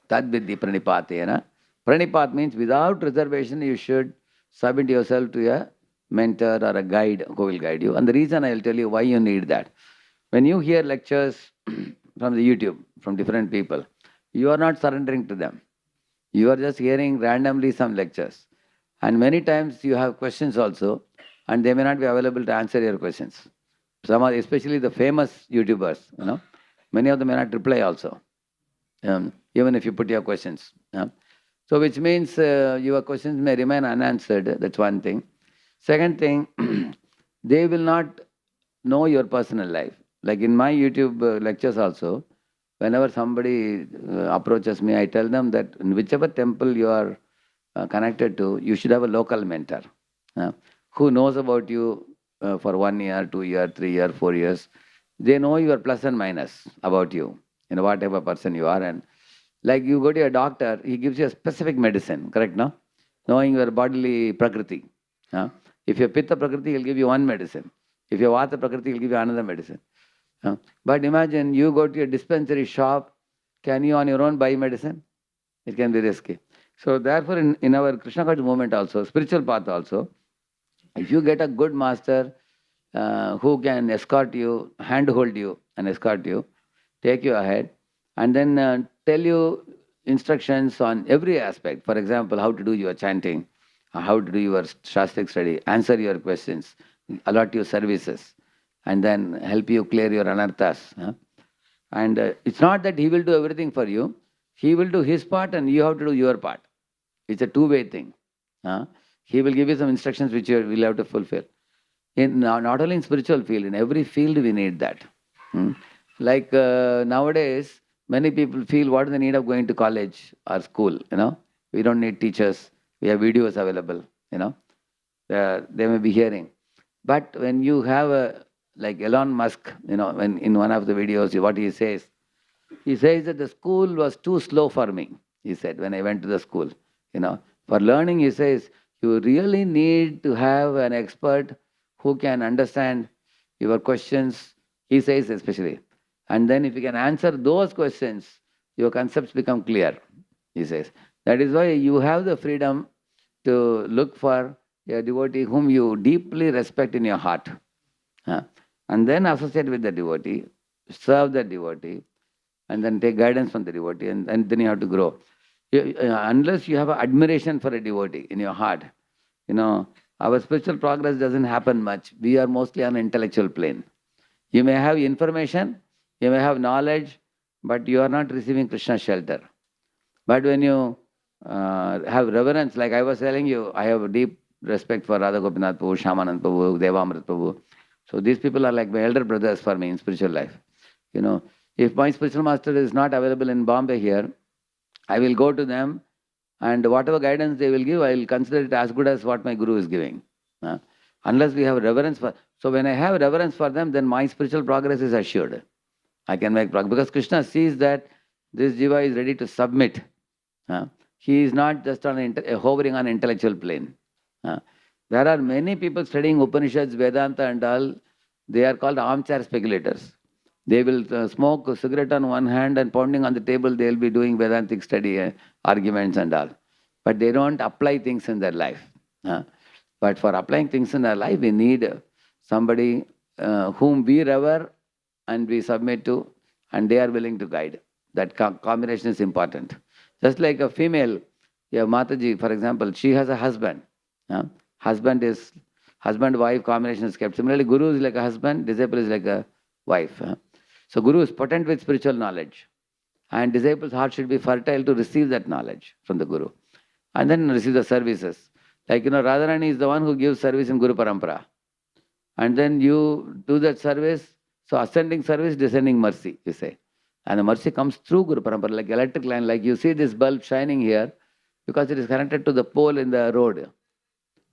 Tad vidhi pranipatena. Pranipat means without reservation, you should submit yourself to a mentor or a guide who will guide you. And the reason I will tell you why you need that. When you hear lectures from the YouTube, from different people, you are not surrendering to them. You are just hearing randomly some lectures. And many times you have questions also, and they may not be available to answer your questions. Some are, especially the famous YouTubers, many of them may not reply also, even if you put your questions. So which means your questions may remain unanswered. That's one thing. Second thing, they will not know your personal life. Like in my YouTube lectures also, whenever somebody approaches me, I tell them that in whichever temple you are connected to, you should have a local mentor who knows about you for 1 year, 2 year, 3 year, 4 years. They know your plus and minus about you, whatever person you are. And like you go to a doctor, he gives you a specific medicine, correct, no? Knowing your bodily prakriti. If you're Pitta prakriti, he'll give you one medicine. If you're Vata prakriti, he'll give you another medicine. But imagine you go to a dispensary shop, can you on your own buy medicine? It can be risky. So therefore, in our Krishna conscious movement also, spiritual path also, if you get a good master who can escort you, handhold you and escort you, take you ahead, and then tell you instructions on every aspect. For example, how to do your chanting, how to do your Shastric study, answer your questions, allot you services, and then help you clear your anarthas. And it's not that he will do everything for you. He will do his part and you have to do your part. It's a two-way thing. He will give you some instructions which you will have to fulfill. Not only in spiritual field, in every field we need that. Like nowadays, many people feel what is the need of going to college or school, We don't need teachers. We have videos available, They may be hearing. But when you have like Elon Musk, when in one of the videos, what he says that the school was too slow for me, he said, when I went to the school. For learning, he says, you really need to have an expert who can understand your questions, he says especially. And then if you can answer those questions, your concepts become clear, he says. That is why you have the freedom to look for a devotee whom you deeply respect in your heart. And then associate with the devotee, serve the devotee, and then take guidance from the devotee, and then you have to grow. Unless you have an admiration for a devotee in your heart, our spiritual progress doesn't happen much. We are mostly on an intellectual plane. You may have information, you may have knowledge, but you are not receiving Krishna's shelter. But when you have reverence, like I was telling you, I have a deep respect for Radha Gopinath Prabhu, Shyamanand Prabhu, Devamrit Prabhu. So these people are like my elder brothers for me in spiritual life. If my spiritual master is not available in Bombay here, I will go to them, and whatever guidance they will give, I will consider it as good as what my guru is giving. Unless we have reverence for... So when I have reverence for them, then my spiritual progress is assured. I can make progress. Because Krishna sees that this jiva is ready to submit. He is not just hovering on intellectual plane. There are many people studying Upanishads, Vedanta and all. They are called armchair speculators. They will smoke a cigarette on one hand and pounding on the table, they will be doing Vedantic study, arguments and all. But they don't apply things in their life. But for applying things in our life, we need somebody whom we revere and we submit to, and they are willing to guide. That combination is important. Just like a female, Mataji, for example, she has a husband. Husband-wife combination is kept. Similarly, Guru is like a husband, disciple is like a wife. So Guru is potent with spiritual knowledge, and disciple's heart should be fertile to receive that knowledge from the Guru, and then receive the services. Like, Radharani is the one who gives service in Guru Parampara. And then you do that service, so ascending service, descending mercy, you say. And the mercy comes through Guru Parampara, like electric line, like you see this bulb shining here, because it is connected to the pole in the road.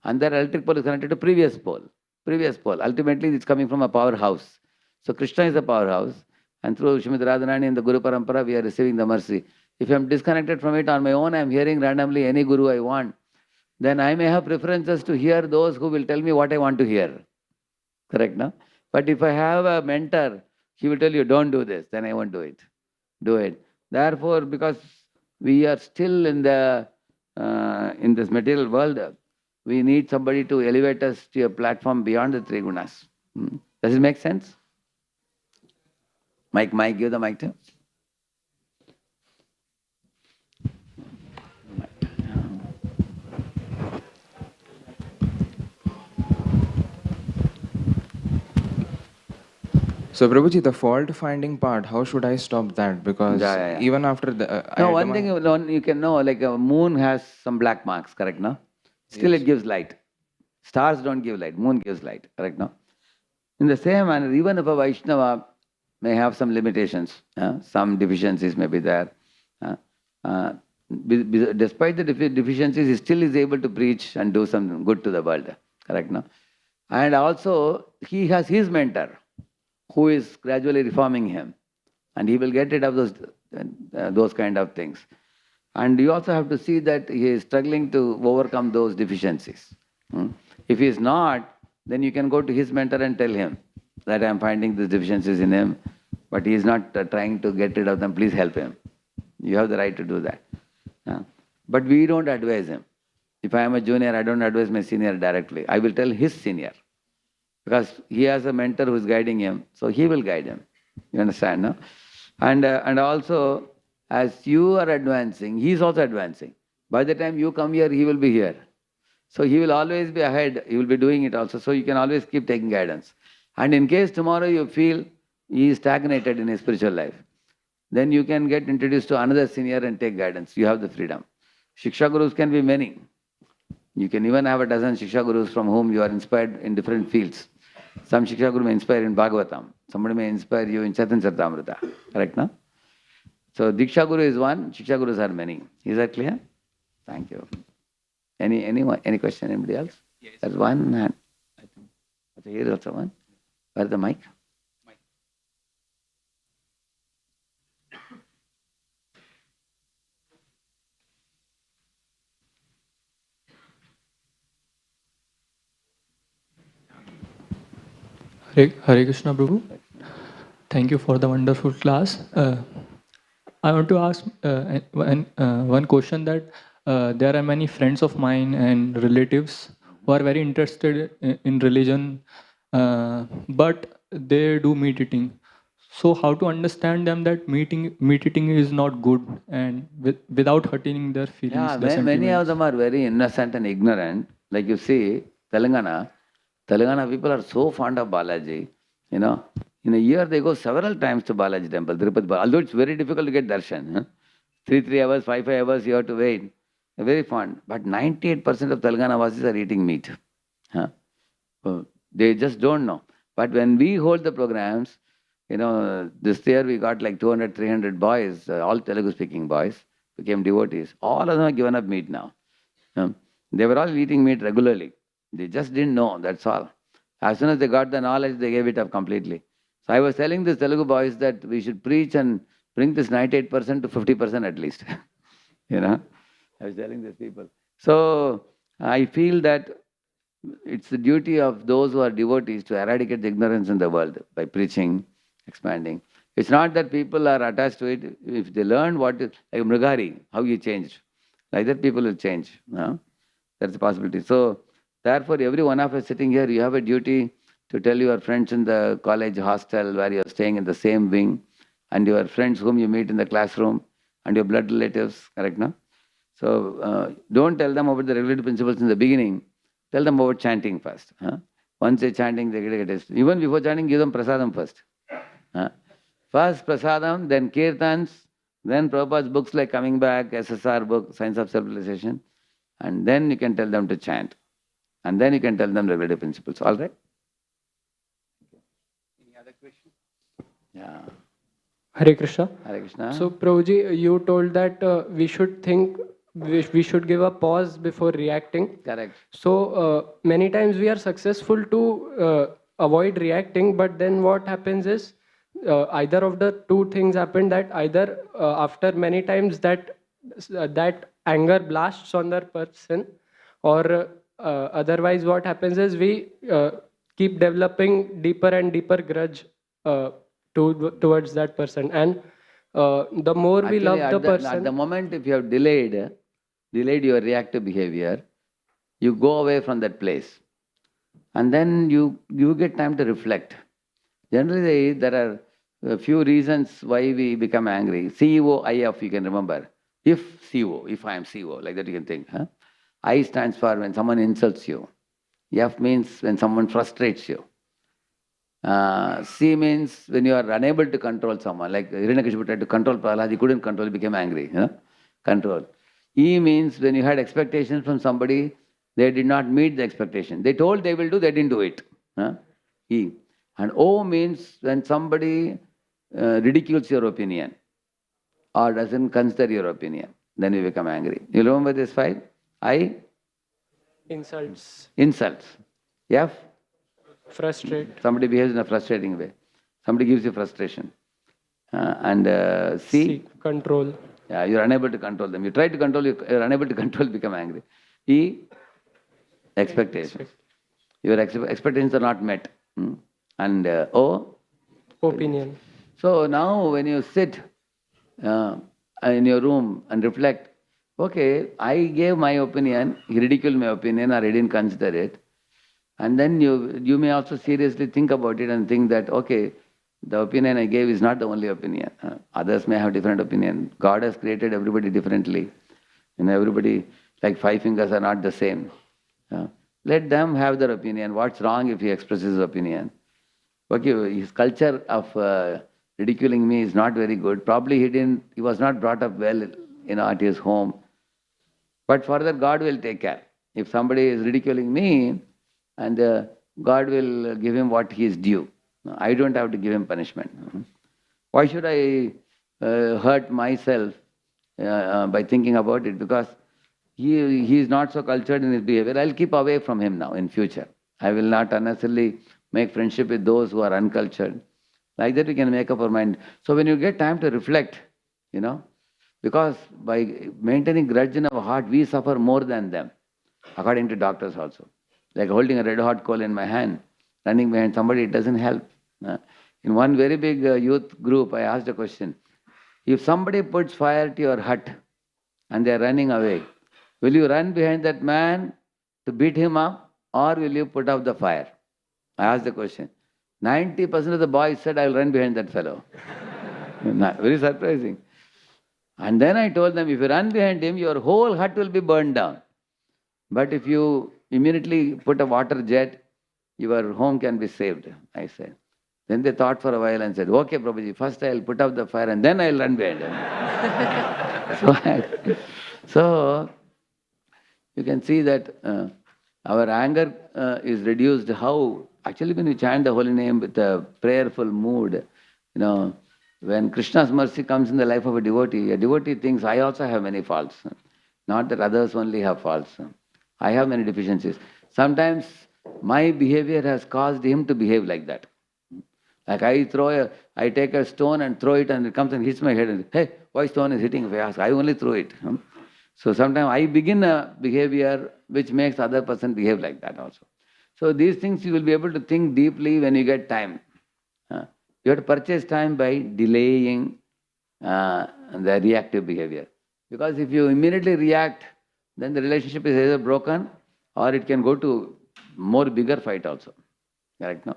And that electric pole is connected to previous pole. Ultimately, it's coming from a powerhouse. So Krishna is a powerhouse, and through Srimati Radharani and the Guru Parampara, we are receiving the mercy. If I am disconnected from it on my own, I am hearing randomly any Guru I want, then I may have preferences to hear those who will tell me what I want to hear. Correct, no? But if I have a mentor, he will tell you, don't do this, then I won't do it. Do it. Therefore, because we are still in this material world, we need somebody to elevate us to a platform beyond the three gunas. Does it make sense? Mike, give the mic to him. So Prabhuji, the fault finding part, how should I stop that? Because even after the... one thing you can know, like a moon has some black marks, correct, no? Still it gives light. Stars don't give light, moon gives light, correct, no? In the same manner, even if a Vaishnava may have some limitations, some deficiencies may be there. Despite the deficiencies, he still is able to preach and do something good to the world, correct, no? And also, he has his mentor, who is gradually reforming him, and he will get rid of those kind of things. And you also have to see that he is struggling to overcome those deficiencies. If he is not, then you can go to his mentor and tell him that I am finding these deficiencies in him, but he is not trying to get rid of them. Please help him. You have the right to do that. But we don't advise him. If I am a junior, I don't advise my senior directly. I will tell his senior, because he has a mentor who is guiding him, so he will guide him. You understand, no? And also, as you are advancing, he is also advancing. By the time you come here, he will be here. So he will always be ahead. He will be doing it also. So you can always keep taking guidance. And in case tomorrow you feel he is stagnated in his spiritual life, then you can get introduced to another senior and take guidance. You have the freedom. Shiksha gurus can be many. You can even have a dozen Shiksha gurus from whom you are inspired in different fields. Some Shiksha guru may inspire in Bhagavatam. Somebody may inspire you in Chaitanya Charitamrita. Correct, no? So Diksha guru is one, Shiksha gurus are many. Is that clear? Thank you. Any question? Anybody else? Yes. There's one hand. I think. Okay, here is also one. Where's the mic? Hare Krishna, Prabhu. Thank you for the wonderful class. I want to ask one question that there are many friends of mine and relatives who are very interested in religion, but they do meat eating. So how to understand them that meat eating is not good and without hurting their feelings? Yeah, many of them are very innocent and ignorant. Like you see, Telangana people are so fond of Balaji. You know, in a year they go several times to Balaji temple, Tirupati. Although it's very difficult to get darshan. Huh? 3 hours, 5 hours you have to wait. They're very fond. But 98% of Telangana Vasis are eating meat. Huh? They just don't know. But when we hold the programs, you know, this year we got like 200, 300 boys, all Telugu speaking boys, became devotees. All of them have given up meat now. They were all eating meat regularly. They just didn't know, that's all. As soon as they got the knowledge, they gave it up completely. So I was telling these Telugu boys that we should preach and bring this 98% to 50% at least. You know, I was telling these people. So I feel that it's the duty of those who are devotees to eradicate the ignorance in the world by preaching, expanding. It's not that people are attached to it. If they learn what is, like Mrigari, how you changed, like that people will change. No? That's a possibility. So therefore, every one of us sitting here, you have a duty to tell your friends in the college hostel where you're staying in the same wing, and your friends whom you meet in the classroom, and your blood relatives, correct, no? So don't tell them about the regulative principles in the beginning. Tell them about chanting first. Huh? Once they're chanting, they get a taste. Even before chanting, give them prasadam first. Huh? First prasadam, then kirtans, then Prabhupada's books like Coming Back, SSR book, Science of Self-Realization, and then you can tell them to chant. And then you can tell them regulative principles. All right? Any other question? Yeah. Hare Krishna. Hare Krishna. So, Prabhuji, you told that we should think, we should give a pause before reacting. Correct. So, many times we are successful to avoid reacting, but then what happens is either of the two things happen, that either after many times that anger blasts on the person, or otherwise what happens is we keep developing deeper and deeper grudge towards that person, and the more we love the person. At the moment, if you have delayed your reactive behavior, you go away from that place. And then you get time to reflect. Generally, there are a few reasons why we become angry. CEO, IF, you can remember. If CEO, if I am CEO, like that you can think. Huh? I stands for when someone insults you. F means when someone frustrates you. C means when you are unable to control someone. Like Hiranyakashipu tried to control Prahlad, he couldn't control, he became angry. You know? Control. E means when you had expectations from somebody, they did not meet the expectation. They told they will do, they didn't do it. Huh? E. And O means when somebody ridicules your opinion or doesn't consider your opinion, then you become angry. You remember this five? I? Insults. Insults. F? Frustrate. Somebody behaves in a frustrating way. Somebody gives you frustration. And C? Control. Yeah, you're unable to control them. You try to control, you're unable to control, become angry. E? Expectations. Your expectations are not met. And O? Opinion. So now when you sit in your room and reflect, okay, I gave my opinion, he ridiculed my opinion or I didn't consider it. And then you may also seriously think about it and think that, okay, the opinion I gave is not the only opinion. Others may have different opinion. God has created everybody differently. You know, everybody, like 5 fingers are not the same. Let them have their opinion. What's wrong if he expresses his opinion? Okay, his culture of ridiculing me is not very good. Probably he was not brought up well, at his home. But further, God will take care. If somebody is ridiculing me, and God will give him what he is due. I don't have to give him punishment. Why should I hurt myself by thinking about it? Because he is not so cultured in his behavior. I'll keep away from him now in future. I will not unnecessarily make friendship with those who are uncultured. Like that we can make up our mind. So when you get time to reflect, because by maintaining grudge in our heart, we suffer more than them, according to doctors also. Like holding a red hot coal in my hand, running behind somebody, it doesn't help. In one very big youth group, I asked a question. If somebody puts fire to your hut and they are running away, will you run behind that man to beat him up, or will you put out the fire? I asked the question. 90% of the boys said, I will run behind that fellow. Very surprising. And then I told them, if you run behind him, your whole hut will be burned down. But if you immediately put a water jet, your home can be saved, I said. Then they thought for a while and said, okay, Prabhuji, first I'll put out the fire and then I'll run behind him. So you can see that our anger is reduced. How? Actually, when you chant the holy name with a prayerful mood, when Krishna's mercy comes in the life of a devotee thinks, I also have many faults. Not that others only have faults. I have many deficiencies. Sometimes my behavior has caused him to behave like that. Like I take a stone and throw it and it comes and hits my head and, hey, why stone is hitting me? I only throw it. So sometimes I begin a behavior which makes other person behave like that also. So these things you will be able to think deeply when you get time. You have to purchase time by delaying the reactive behavior. Because if you immediately react, then the relationship is either broken or it can go to more bigger fight also. Correct, no?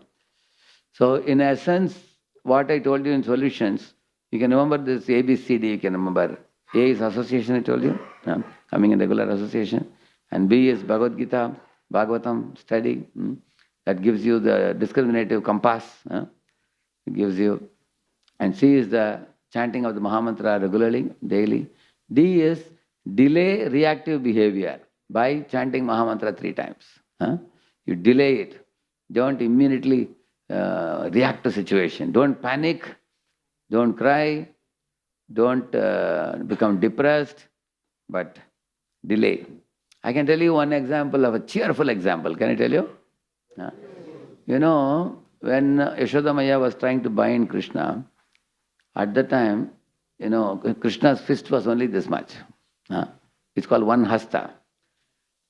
So in essence, what I told you in solutions, you can remember this ABCD, you can remember. A is association, I told you, coming in regular association. And B is Bhagavad Gita, Bhagavatam, study. That gives you the discriminative compass. It gives you. And C is the chanting of the Mahamantra regularly, daily. D is delay reactive behavior by chanting Mahamantra 3 times. You delay it. Don't immediately react to situation. Don't panic. Don't cry. Don't become depressed. But delay. I can tell you one example of a cheerful example. Can I tell you? When Yashoda Maya was trying to bind Krishna, at the time, Krishna's fist was only this much. It's called one hasta.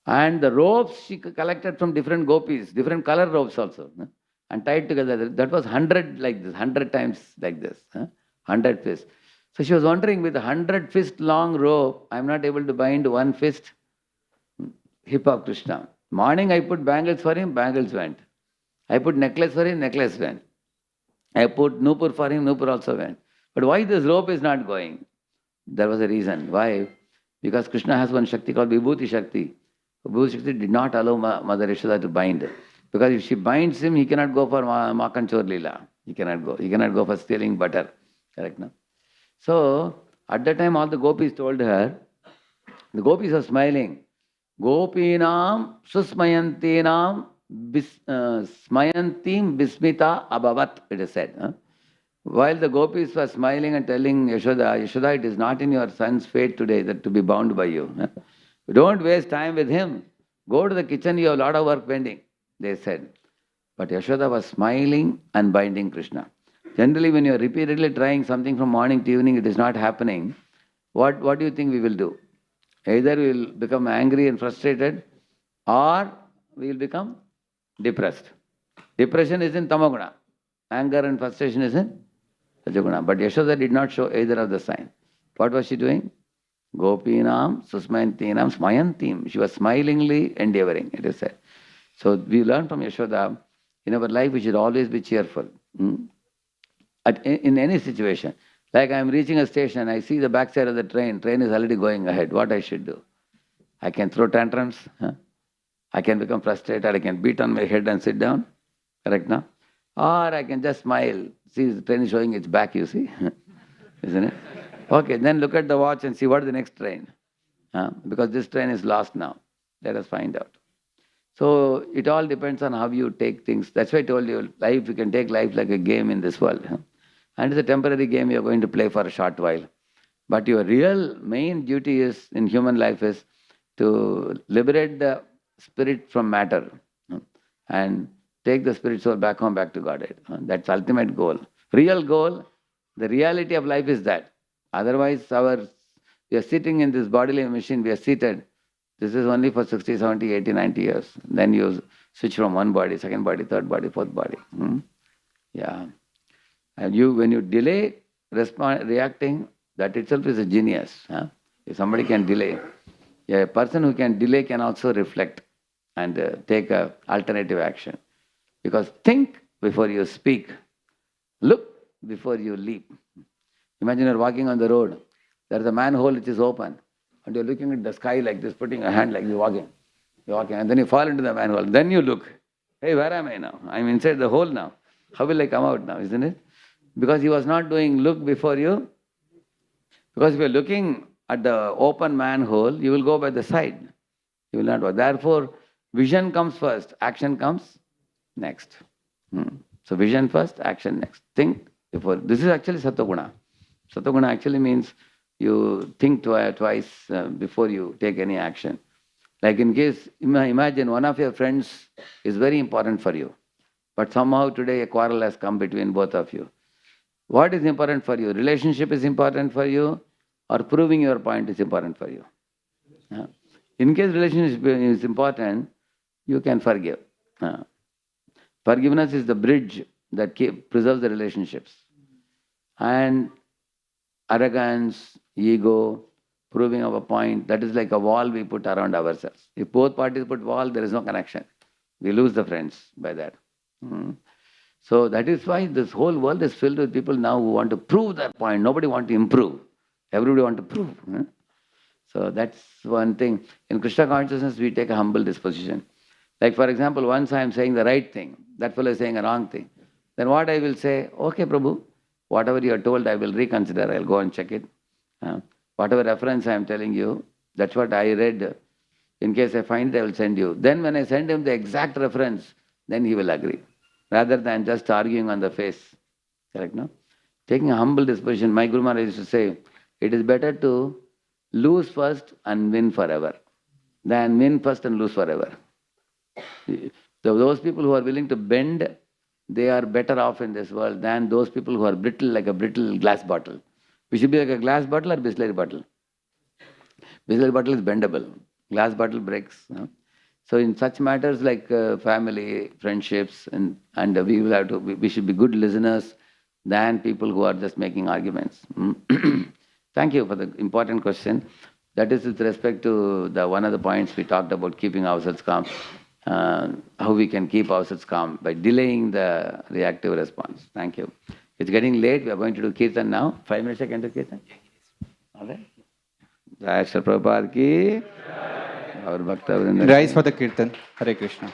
And the ropes she collected from different gopis, different color ropes also, and tied together. That was 100 like this, 100 times like this, 100 fists. So she was wondering, with a 100 fist long rope, I'm not able to bind one fist, hip of Krishna. Morning I put bangles for him, bangles went. I put necklace for him, necklace went. I put nupur for him, nupur also went. But why this rope is not going? There was a reason. Why? Because Krishna has one Shakti called Vibhuti Shakti. Vibhuti Shakti did not allow Mother Yashoda to bind. Because if she binds him, he cannot go for Makan Chor Leela. He cannot go. He cannot go for stealing butter. Correct, no? So, at that time, all the gopis told her, the gopis are smiling. Gopinam susmayantinam smayantim bismita abhavat, it is said. While the gopis were smiling and telling Yashoda, Yashoda, it is not in your son's fate today that to be bound by you. Don't waste time with him. Go to the kitchen, you have a lot of work pending, they said. But Yashoda was smiling and binding Krishna. Generally, when you are repeatedly trying something from morning to evening, it is not happening. What do you think we will do? Either we will become angry and frustrated, or we will become depressed. Depression is in Tamaguna. Anger and frustration is in Rajaguna. But Yashoda did not show either of the sign. What was she doing? Gopinam susmayantinam smayantim. She was smilingly endeavoring, it is said. So we learn from Yashoda, in our life we should always be cheerful. In any situation. Like I am reaching a station, I see the backside of the train is already going ahead. What I should do? I can throw tantrums. I can become frustrated, I can beat on my head and sit down, correct now? Or I can just smile. See, the train is showing its back, you see, isn't it? Okay, then look at the watch and see what is the next train. Because this train is lost now. Let us find out. So it all depends on how you take things. That's why I told you, life, you can take life like a game in this world. And it's a temporary game you're going to play for a short while. But your real main duty is in human life is to liberate the spirit from matter and take the spirit soul back home, back to Godhead. That's ultimate goal. Real goal, the reality of life is that. Otherwise, we are sitting in this bodily machine, we are seated. This is only for 60, 70, 80, 90 years. Then you switch from one body, second body, third body, fourth body. Yeah. And when you delay reacting, that itself is a genius. If somebody can delay, a person who can delay can also reflect and take a alternative action. Because think before you speak. Look before you leap. Imagine you're walking on the road. There's a manhole which is open. And you're looking at the sky like this, putting a hand like this, walking. You're walking. And then you fall into the manhole. Then you look. Hey, where am I now? I'm inside the hole now. How will I come out now, isn't it? Because he was not doing look before you. Because if you're looking at the open manhole, you will go by the side. You will not walk. Therefore, vision comes first, action comes next. So vision first, action next. Think before. This is actually Sattva-guna. Sattva-guna actually means you think twice before you take any action. Like in case, imagine one of your friends is very important for you. But somehow today a quarrel has come between both of you. What is important for you? Relationship is important for you, or proving your point is important for you? In case relationship is important, you can forgive. Forgiveness is the bridge that preserves the relationships. And arrogance, ego, proving of a point, that is like a wall we put around ourselves. If both parties put wall, there is no connection. We lose the friends by that. So that is why this whole world is filled with people now who want to prove their point. Nobody wants to improve. Everybody wants to prove. So that's one thing. In Krishna consciousness, we take a humble disposition. Like for example, once I am saying the right thing, that fellow is saying a wrong thing. Then what I will say, okay, Prabhu, whatever you are told, I will reconsider. I'll go and check it. Whatever reference I am telling you, that's what I read. In case I find it, I will send you. Then when I send him the exact reference, then he will agree. Rather than just arguing on the face. Correct, no? Taking a humble disposition. My Guru Maharaj used to say, it is better to lose first and win forever than win first and lose forever. So those people who are willing to bend, they are better off in this world than those people who are brittle like a brittle glass bottle. We should be like a glass bottle or Bisleri bottle. Bisleri bottle is bendable. Glass bottle breaks. No? So in such matters like family, friendships, and we should be good listeners than people who are just making arguments. Thank you for the important question. That is with respect to one of the points we talked about, keeping ourselves calm. How we can keep ourselves calm by delaying the reactive response. Thank you. It's getting late. We are going to do Kirtan now. 5 minutes I can do Kirtan. All right. Jai Shri Prabhupada ki. Our Bhakta Vrinda. Rise for the Kirtan. Hare Krishna.